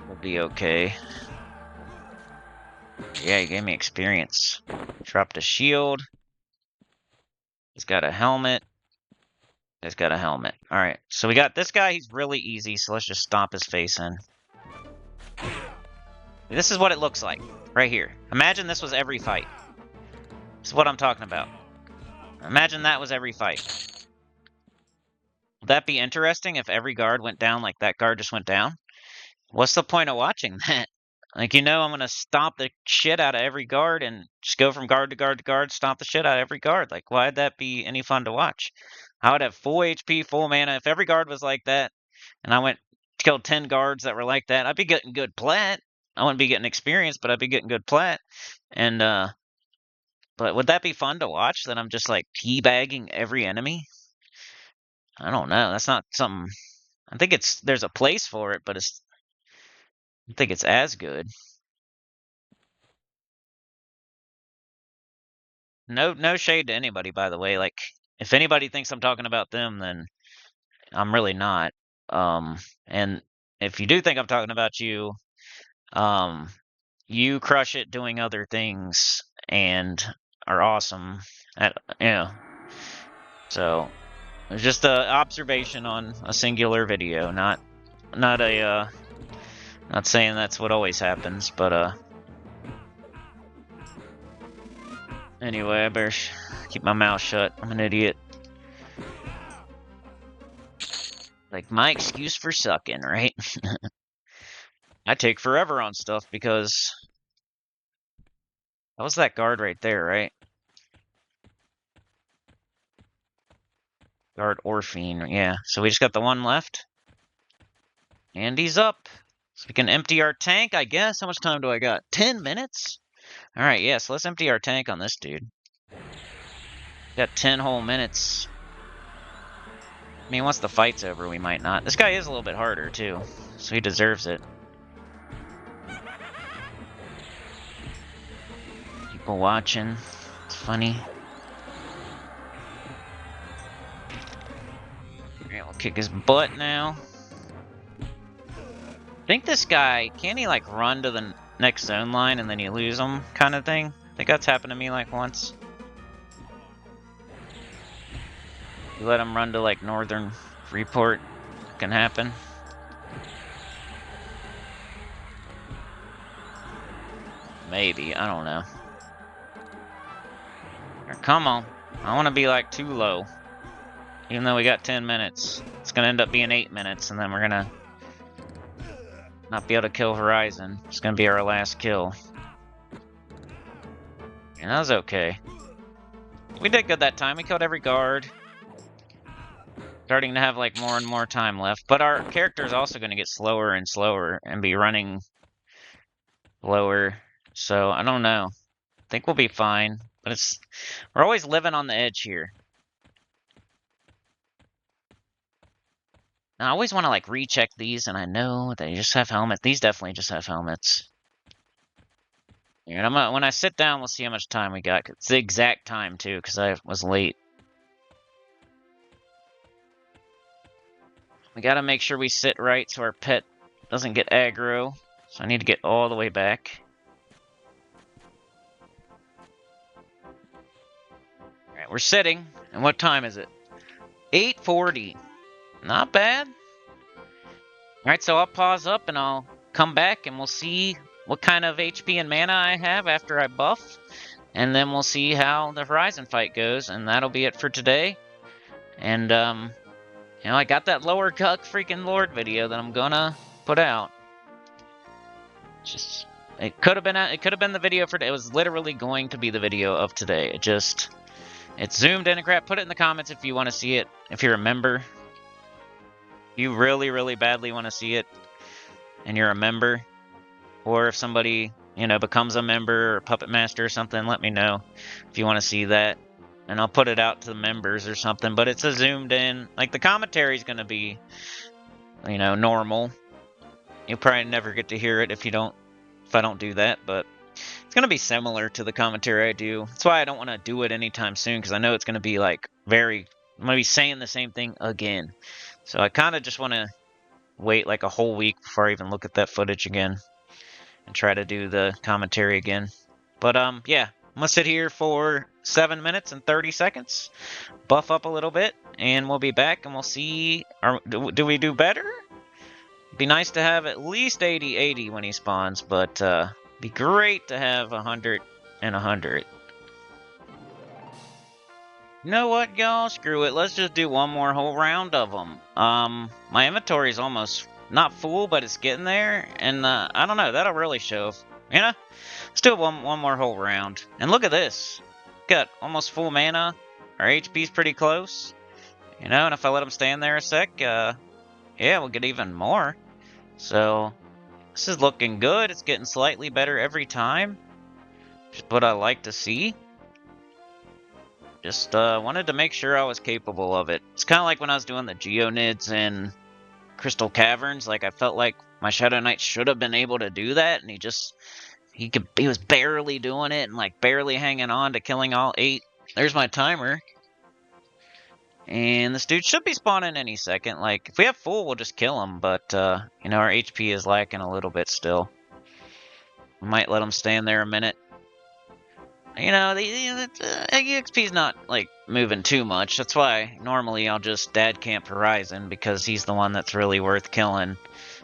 We'll be okay. Yeah, he gave me experience. Dropped a shield. He's got a helmet. He's got a helmet. Alright, so we got this guy. He's really easy, so let's just stomp his face in. This is what it looks like, right here. Imagine this was every fight. This is what I'm talking about. Imagine that was every fight. Would that be interesting if every guard went down like that guard just went down? What's the point of watching that? Like, I'm going to stomp the shit out of every guard and just go from guard to guard to guard, stomp the shit out of every guard. Like, why'd that be any fun to watch? I would have full HP, full mana. If every guard was like that, and I went killed 10 guards that were like that, I'd be getting good plat. I wouldn't be getting experience, but I'd be getting good plat. And, but would that be fun to watch, that I'm just, like, teabagging every enemy? I don't know. That's not something... I think there's a place for it, but I don't think it's as good. No shade to anybody, by the way. Like, if anybody thinks I'm talking about them, then I'm really not. And if you do think I'm talking about you, you crush it doing other things and are awesome at, So, it's just an observation on a singular video, not saying that's what always happens, but, anyway, I better keep my mouth shut. I'm an idiot. Like, my excuse for sucking, right? I take forever on stuff because... That was that guard right there, right? Guard Orphine, yeah. So we just got the one left. And he's up. So we can empty our tank, I guess. How much time do I got? 10 minutes? Alright, yeah, so let's empty our tank on this dude. Got 10 whole minutes. I mean, once the fight's over, we might not. This guy is a little bit harder, too. So he deserves it. People watching. It's funny. Alright, we'll kick his butt now. I think this guy, can't he, like, run to the next zone line and then you lose him, kind of thing? I think that's happened to me, like, once. You let him run to, like, northern Freeport, it can happen. Maybe, I don't know. Here, come on. I want to be, like, too low. Even though we got 10 minutes. It's going to end up being 8 minutes, and then we're going to not be able to kill Horizon. It's going to be our last kill. And that was okay. We did good that time. We killed every guard. Starting to have, like, more and more time left. But our character is also going to get slower and slower and be running lower. So, I don't know. I think we'll be fine. But we're always living on the edge here. Now, I always want to, like, recheck these, and I know they just have helmets. These definitely just have helmets. And when I sit down, we'll see how much time we got. It's the exact time, too, because I was late. We gotta make sure we sit right so our pet doesn't get aggro. So I need to get all the way back. Alright, we're sitting. And what time is it? 8:40. Not bad. Alright, so I'll pause up and I'll come back and we'll see what kind of HP and mana I have after I buff. And then we'll see how the Horizon fight goes. And that'll be it for today. And, I got that lower cuck freaking Lord video that I'm gonna put out. It could have been the video for today. It was literally going to be the video of today. It's zoomed in and crap. Put it in the comments if you want to see it. If you're a member, you really, really badly want to see it, and you're a member, or if somebody becomes a member or Puppet Master or something, let me know if you want to see that. And I'll put it out to the members or something, but it's a zoomed in, like the commentary is going to be, normal. You'll probably never get to hear it if I don't do that, but it's going to be similar to the commentary I do. That's why I don't want to do it anytime soon, because I know it's going to be like I'm going to be saying the same thing again. So I kind of just want to wait like a whole week before I even look at that footage again. and try to do the commentary again. But yeah, I'm gonna sit here for 7 minutes and 30 seconds, buff up a little bit, and we'll be back and we'll see. Do we do better? Be nice to have at least 80-80 when he spawns, but be great to have 100 and 100. You know what, y'all? Screw it. Let's just do one more whole round of them. My inventory is almost not full, but it's getting there, and I don't know. That'll really show. You know, let's do one more whole round. And look at this. Got almost full mana. Our HP's pretty close. You know, and if I let him stand there a sec, yeah, we'll get even more. So this is looking good. It's getting slightly better every time. Just what I like to see. Just wanted to make sure I was capable of it. It's kind of like when I was doing the Geonids and Crystal Caverns. Like, I felt like my Shadow Knight should have been able to do that, and he was barely doing it and like barely hanging on to killing all 8. There's my timer. And this dude should be spawning any second. Like, if we have full, we'll just kill him, but you know, our HP is lacking a little bit still. We might let him stand there a minute. You know, the EXP's not, like, moving too much. That's why normally I'll just dad camp Horizon, because he's the one that's really worth killing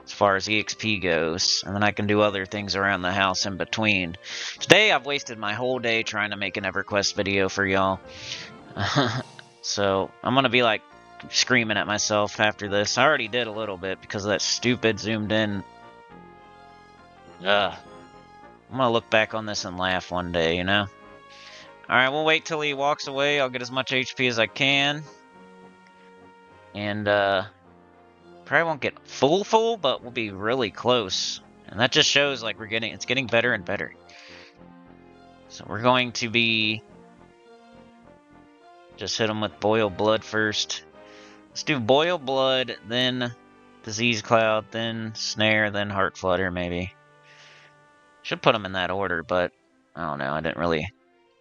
as far as EXP goes. And then I can do other things around the house in between. Today, I've wasted my whole day trying to make an EverQuest video for y'all. So, I'm gonna be, like, screaming at myself after this. I already did a little bit because of that stupid zoomed in. I'm gonna look back on this and laugh one day, you know? Alright, we'll wait till he walks away. I'll get as much HP as I can. And, probably won't get full, but we'll be really close. And that just shows, like, it's getting better and better. So we're going to be... just hit him with Boil Blood first. Let's do Boil Blood, then Disease Cloud, then Snare, then Heart Flutter, maybe. Should put them in that order, but I don't know. I didn't really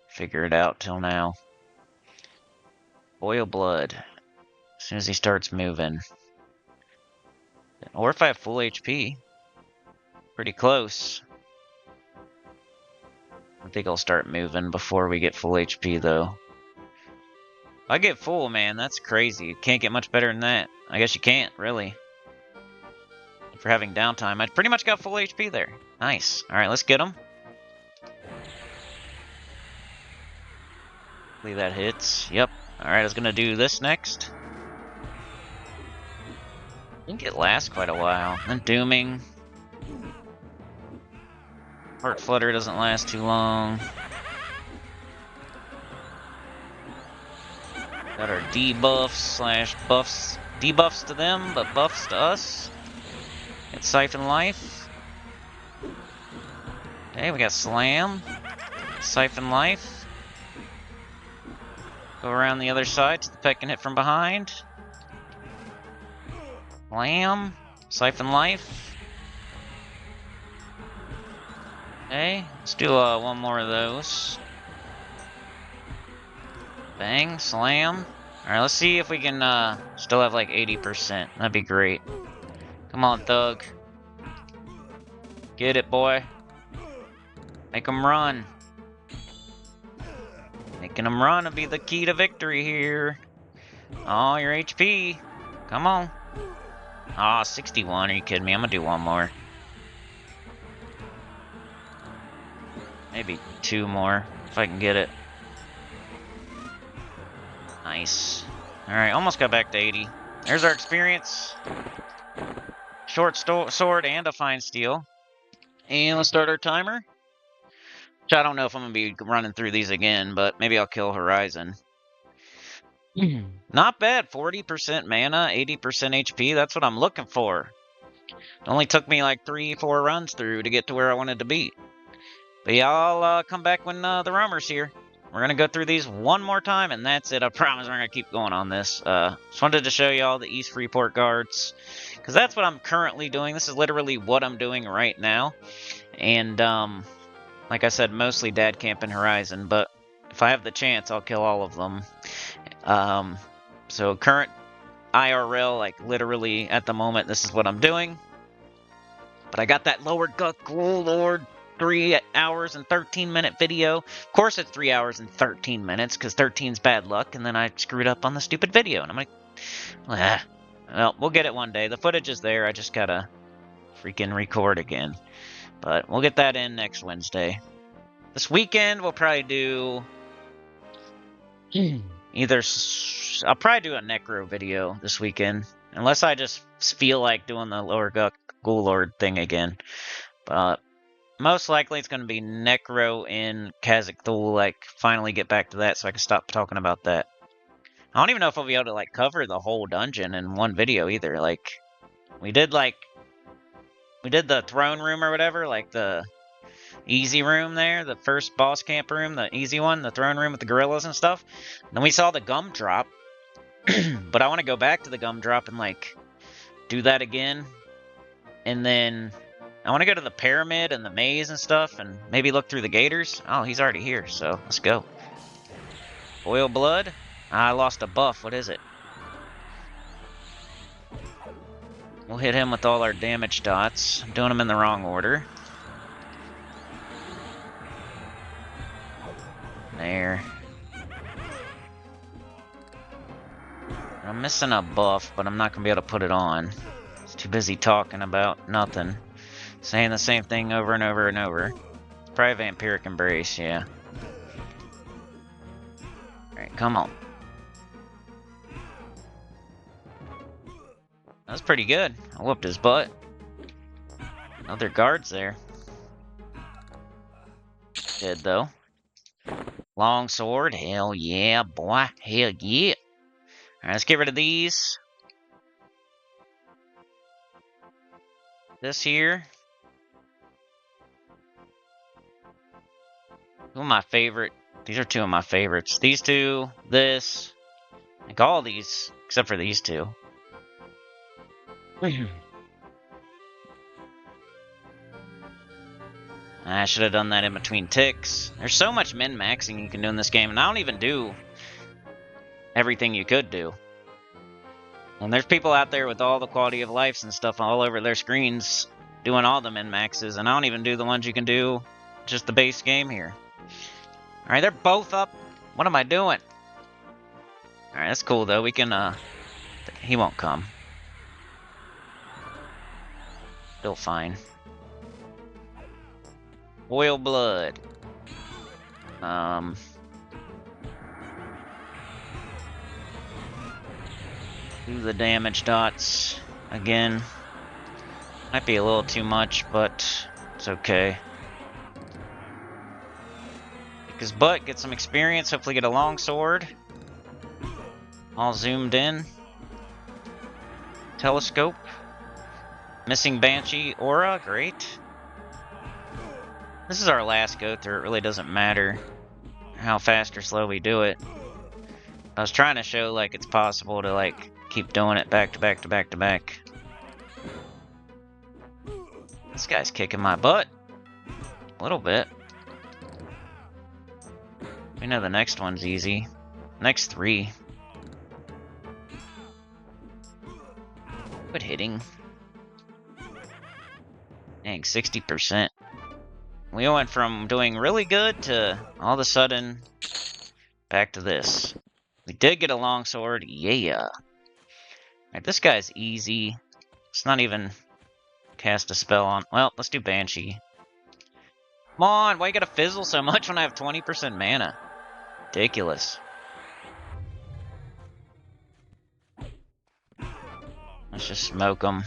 figure it out till now. Boil Blood. As soon as he starts moving. Or if I have full HP. Pretty close. I think I'll start moving before we get full HP, though. If I get full, man, that's crazy. You can't get much better than that. I guess you can't, really. If you're having downtime. I pretty much got full HP there. Nice. Alright, let's get him. Hopefully that hits. Yep. Alright, I was gonna do this next. I think it lasts quite a while. Then Dooming. Heart Flutter doesn't last too long. Got our debuffs / buffs. Debuffs to them, but buffs to us. Get Siphon Life. Okay, we got Slam. Siphon Life. Go around the other side to the peck and hit from behind. Slam. Siphon Life. Okay, let's do one more of those. Bang, slam. Alright, let's see if we can still have like 80%. That'd be great. Come on, Thug. Get it, boy. Make him run. Making him run will be the key to victory here. Oh, your HP. Come on. Aw, 61. Are you kidding me? I'm gonna do one more. Maybe 2 more, if I can get it. Nice. Alright, almost got back to 80. There's our experience. Short sword and a fine steel. And let's start our timer. Which I don't know if I'm going to be running through these again, but maybe I'll kill Horizon. Not bad. 40% mana, 80% HP. That's what I'm looking for. It only took me like 3-4 runs through to get to where I wanted to be. But yeah, I'll come back when the roamer's here. We're going to go through these one more time, and that's it. I promise we're going to keep going on this. Just wanted to show you all the East Freeport guards, because that's what I'm currently doing. This is literally what I'm doing right now. And, like I said, mostly dad camp and Horizon, but if I have the chance, I'll kill all of them. So current IRL, like literally at the moment, this is what I'm doing. But I got that lower gut ghoul lord 3 hours and 13-minute video. Of course it's 3 hours and 13 minutes, because 13's bad luck, and then I screwed up on the stupid video. And I'm like, well, we'll get it one day. The footage is there. I just gotta freaking record again. But we'll get that in next Wednesday. This weekend, we'll probably do either... I'll probably do a necro video this weekend. Unless I just feel like doing the lower gut ghoul lord thing again. But most likely it's going to be necro in Kazakh Thule. Like, finally get back to that so I can stop talking about that. I don't even know if I'll be able to, like, cover the whole dungeon in one video either. Like, we did the throne room or whatever, like the easy room there, the first boss camp room, the easy one, the throne room with the gorillas and stuff. And then we saw the gumdrop, but I want to go back to the gumdrop and, like, do that again. And then I want to go to the pyramid and the maze and stuff, and maybe look through the gators. Oh, he's already here, so let's go. Oil blood. I lost a buff. What is it? We'll hit him with all our damage dots. I'm doing them in the wrong order. There. I'm missing a buff, but I'm not going to be able to put it on. I was too busy talking about nothing. Saying the same thing over and over and over. Probably Vampiric Embrace, yeah. Alright, come on. That was pretty good. I whooped his butt. Other guards there. Dead, though. Long sword. Hell yeah, boy. Hell yeah. Alright, let's get rid of these. This here. Two of my favorite. These are two of my favorites. These two, this. Like all these, except for these two. I should have done that in between ticks. There's so much min-maxing you can do in this game, and I don't even do everything you could do. And there's people out there with all the quality of lives and stuff all over their screens doing all the min-maxes, and I don't even do the ones you can do just the base game here. Alright, they're both up. What am I doing? Alright, that's cool though. We can, he won't come. Still fine. Oil blood. Do the damage dots again. Might be a little too much, but it's okay. Kick his butt, get some experience, hopefully get a long sword. All zoomed in. Telescope. Missing Banshee aura, great. This is our last go through, it really doesn't matter how fast or slow we do it. I was trying to show like it's possible to like keep doing it back to back to back to back. This guy's kicking my butt. A little bit. We know the next one's easy. Next 3. Quit hitting. Dang, 60%. We went from doing really good to all of a sudden back to this. We did get a longsword, yeah. Alright, this guy's easy. Let's not even cast a spell on. Well, let's do Banshee. Come on, why you gotta fizzle so much when I have 20% mana? Ridiculous. Let's just smoke them.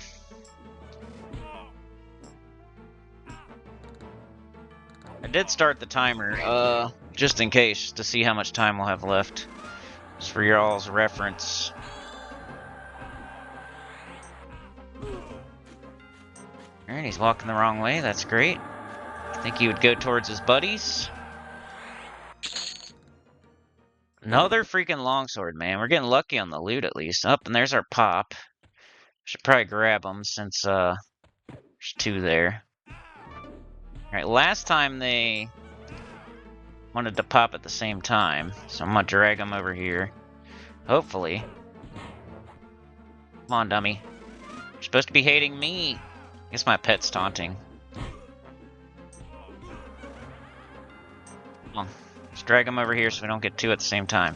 I did start the timer, just in case, to see how much time we'll have left. Just for y'all's reference. Alright, he's walking the wrong way, that's great. I think he would go towards his buddies. Another freaking longsword, man. We're getting lucky on the loot, at least. Up, and there's our pop. Should probably grab them, since, there's 2 there. Alright, last time they wanted to pop at the same time, so I'm gonna drag them over here. Hopefully. Come on, dummy. You're supposed to be hating me. Guess my pet's taunting. Come on. Let's drag him over here so we don't get two at the same time.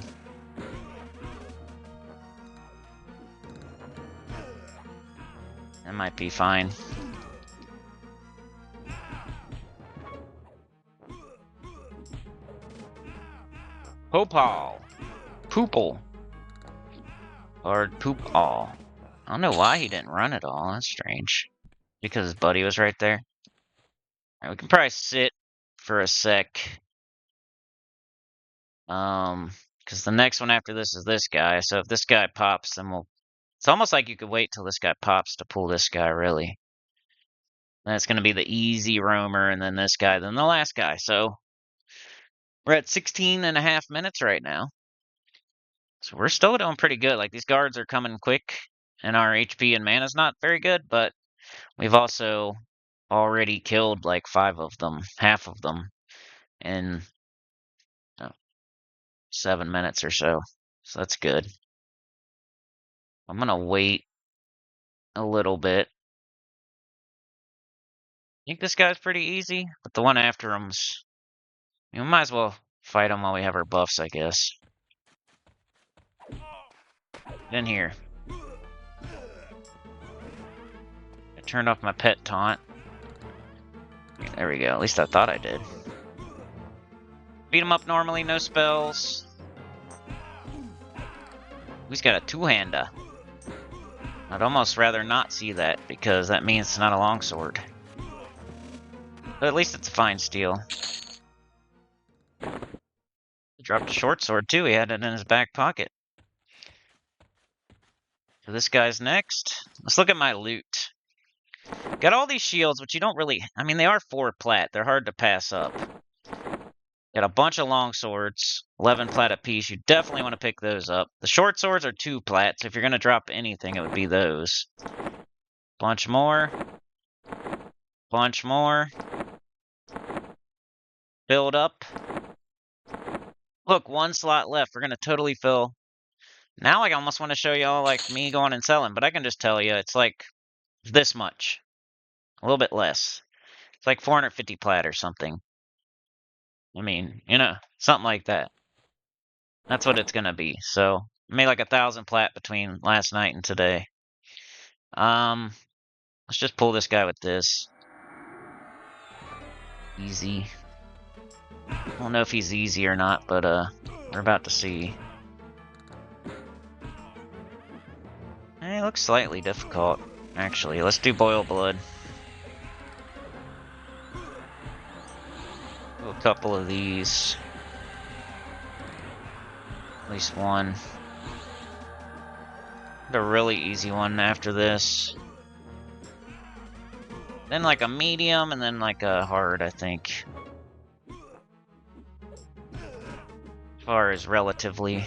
That might be fine. Popal. Poople. Or Poop-all. I don't know why he didn't run at all. That's strange. Because his buddy was right there. Alright, we can probably sit for a sec. Because the next one after this is this guy. So if this guy pops, then we'll... It's almost like you could wait till this guy pops to pull this guy, really. Then it's going to be the easy roamer, and then this guy, then the last guy. So we're at 16 and a half minutes right now. So we're still doing pretty good. Like, these guards are coming quick, and our HP and mana's not very good, but we've also already killed like 5 of them, half of them, in 7 minutes or so. So that's good. I'm gonna wait a little bit. I think this guy's pretty easy, but the one after him's... we might as well fight him while we have our buffs, I guess. Get in here. I turned off my pet taunt. There we go. At least I thought I did. Beat him up normally, no spells. He's got a two-hander. I'd almost rather not see that, because that means it's not a longsword. But at least it's a fine steel. He dropped a short sword too, he had it in his back pocket. So this guy's next. Let's look at my loot. Got all these shields, which you don't really... I mean, they are 4 plat. They're hard to pass up. Got a bunch of long swords, 11 plat apiece. You definitely want to pick those up. The short swords are 2 plat, so if you're going to drop anything, it would be those. Bunch more. Bunch more. Build up. Look, 1 slot left. We're going to totally fill. Now I almost want to show y'all, like, me going and selling, but I can just tell you, it's like this much. A little bit less. It's like 450 plat or something. I mean, you know, something like that. That's what it's going to be. So, I made like 1,000 plat between last night and today. Let's just pull this guy with this. Easy. I don't know if he's easy or not, but we're about to see. It looks slightly difficult, actually. Let's do boil blood. Do a couple of these. At least one. The really easy one after this. Then like a medium, and then like a hard, I think. As far as relatively.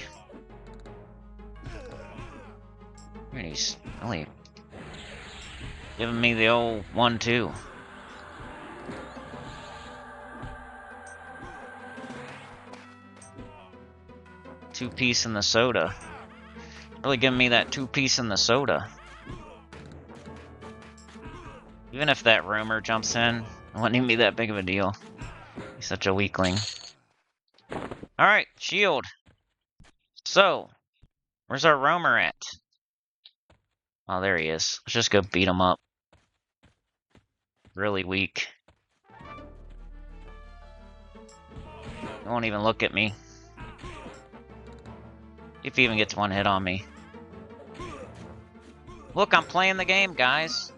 He's really giving me the old 1-2. Two-piece in the soda. Really giving me that 2-piece in the soda. Even if that rumor jumps in, it wouldn't even be that big of a deal. He's such a weakling. Alright, shield. So, where's our roamer at? Oh, there he is. Let's just go beat him up. Really weak. He won't even look at me. If he even gets one hit on me. Look, I'm playing the game, guys.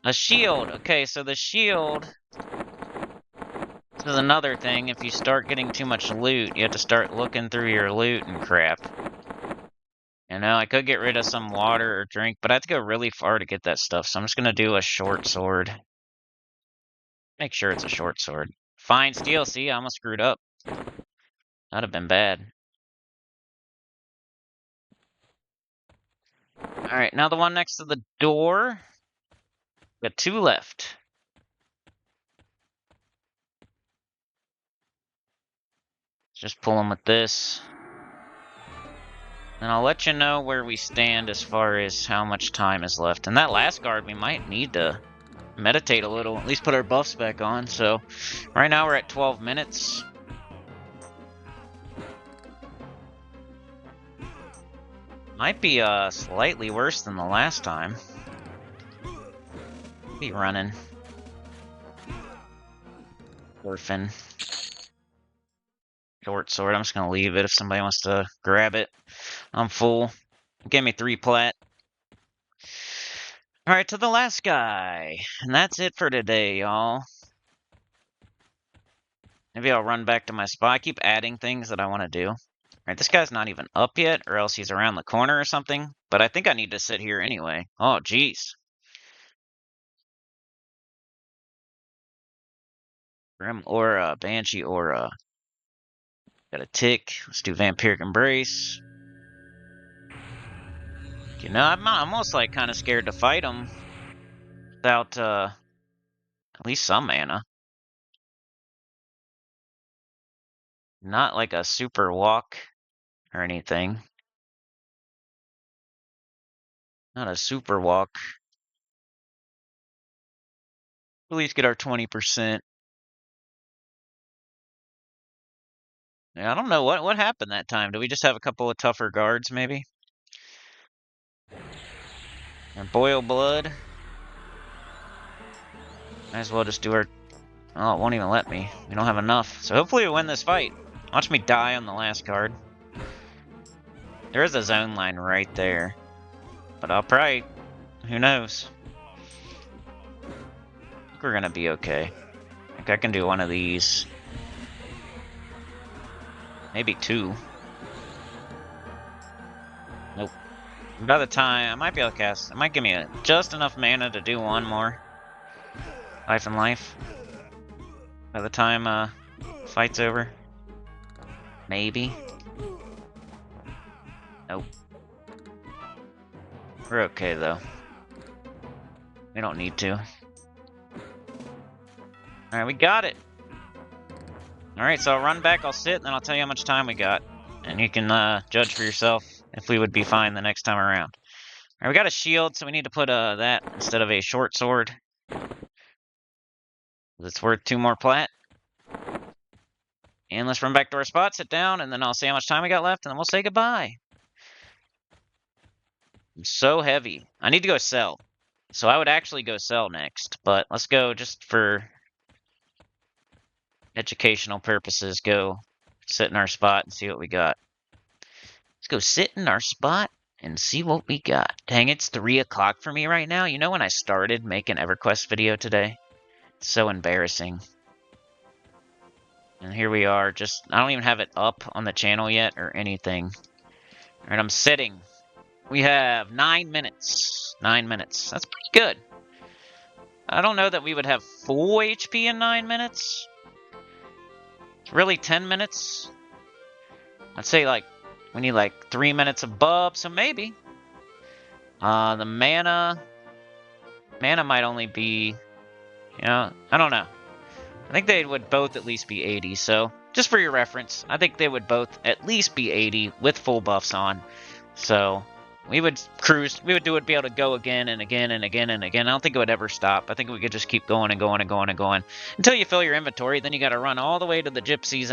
A shield. Okay, so the shield... this is another thing. If you start getting too much loot, you have to start looking through your loot and crap. You know, I could get rid of some water or drink, but I have to go really far to get that stuff, so I'm just gonna do a short sword. Make sure it's a short sword. Fine steel, see? I almost screwed up. That'd have been bad. Alright, now the one next to the door. Got 2 left. Just pull them with this. And I'll let you know where we stand as far as how much time is left. And that last guard, we might need to meditate a little, at least put our buffs back on. So right now we're at 12 minutes. Might be slightly worse than the last time. Be running. Orphan. Short sword. I'm just gonna leave it if somebody wants to grab it. I'm full. Give me 3 plat. Alright, to the last guy. And that's it for today, y'all. Maybe I'll run back to my spot. I keep adding things that I want to do. Alright, this guy's not even up yet, or else he's around the corner or something. But I think I need to sit here anyway. Oh, jeez. Grim Aura, Banshee Aura. Got a tick. Let's do Vampiric Embrace. You know, I'm almost like kind of scared to fight him without at least some mana. Not like a super walk or anything. Not a super walk. At least get our 20%. Yeah, I don't know what happened that time. Did we just have a couple of tougher guards, maybe? And boil blood. Might as well just do our... Oh, it won't even let me. We don't have enough. So hopefully we win this fight. Watch me die on the last card. There is a zone line right there. But I'll probably... Who knows? I think we're gonna be okay. I think I can do one of these. Maybe 2. Nope. By the time, I might be able to cast... It might give me just enough mana to do one more. Life and life. By the time fight's over. Maybe. Nope. We're okay though. We don't need to. Alright, we got it. Alright, so I'll run back, I'll sit, and then I'll tell you how much time we got. And you can judge for yourself if we would be fine the next time around. Alright, we got a shield, so we need to put that instead of a short sword. It's worth 2 more plat. And let's run back to our spot, sit down, and then I'll see how much time we got left, and then we'll say goodbye. I'm so heavy. I need to go sell. So I would actually go sell next, but let's go just for educational purposes, go sit in our spot and see what we got. Let's go sit in our spot and see what we got. Dang, it's 3 o'clock for me right now. You know when I started making EverQuest video today? It's so embarrassing. And here we are, just, I don't even have it up on the channel yet or anything. Alright, I'm sitting. We have 9 minutes. 9 minutes. That's pretty good. I don't know that we would have full HP in 9 minutes. It's really 10 minutes. I'd say like, we need like 3 minutes of bub, so maybe. The mana might only be, you know, I don't know. I think they would both at least be 80, so just for your reference, I think they would both at least be 80 with full buffs on. So we would cruise, we would be able to go again and again and again and again. I don't think it would ever stop. I think we could just keep going and going and going and going until you fill your inventory. Then you got to run all the way to the gypsies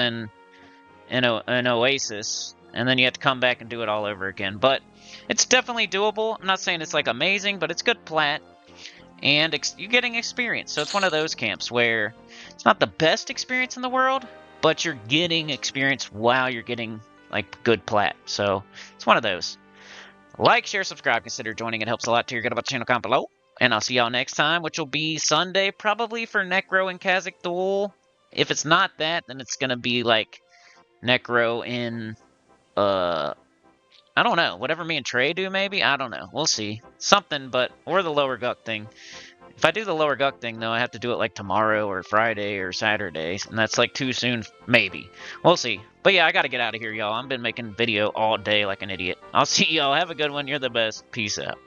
in Oasis, and then you have to come back and do it all over again. But it's definitely doable. I'm not saying it's like amazing, but it's good plat. And you're getting experience. So it's one of those camps where it's not the best experience in the world, but you're getting experience while you're getting like good plat. So it's one of those. Like, share, subscribe, consider joining. It helps a lot to your good about the channel. Comment below. And I'll see y'all next time, which will be Sunday, probably for Necro and Kazakh Duel. If it's not that, then it's gonna be like Necro in I don't know, whatever me and Trey do, maybe? I don't know. We'll see. Something, but, or the lower Guck thing. If I do the lower Guck thing, though, I have to do it like tomorrow or Friday or Saturday, and that's like too soon, maybe. We'll see. But yeah, I gotta get out of here, y'all. I've been making video all day like an idiot. I'll see y'all. Have a good one. You're the best. Peace out.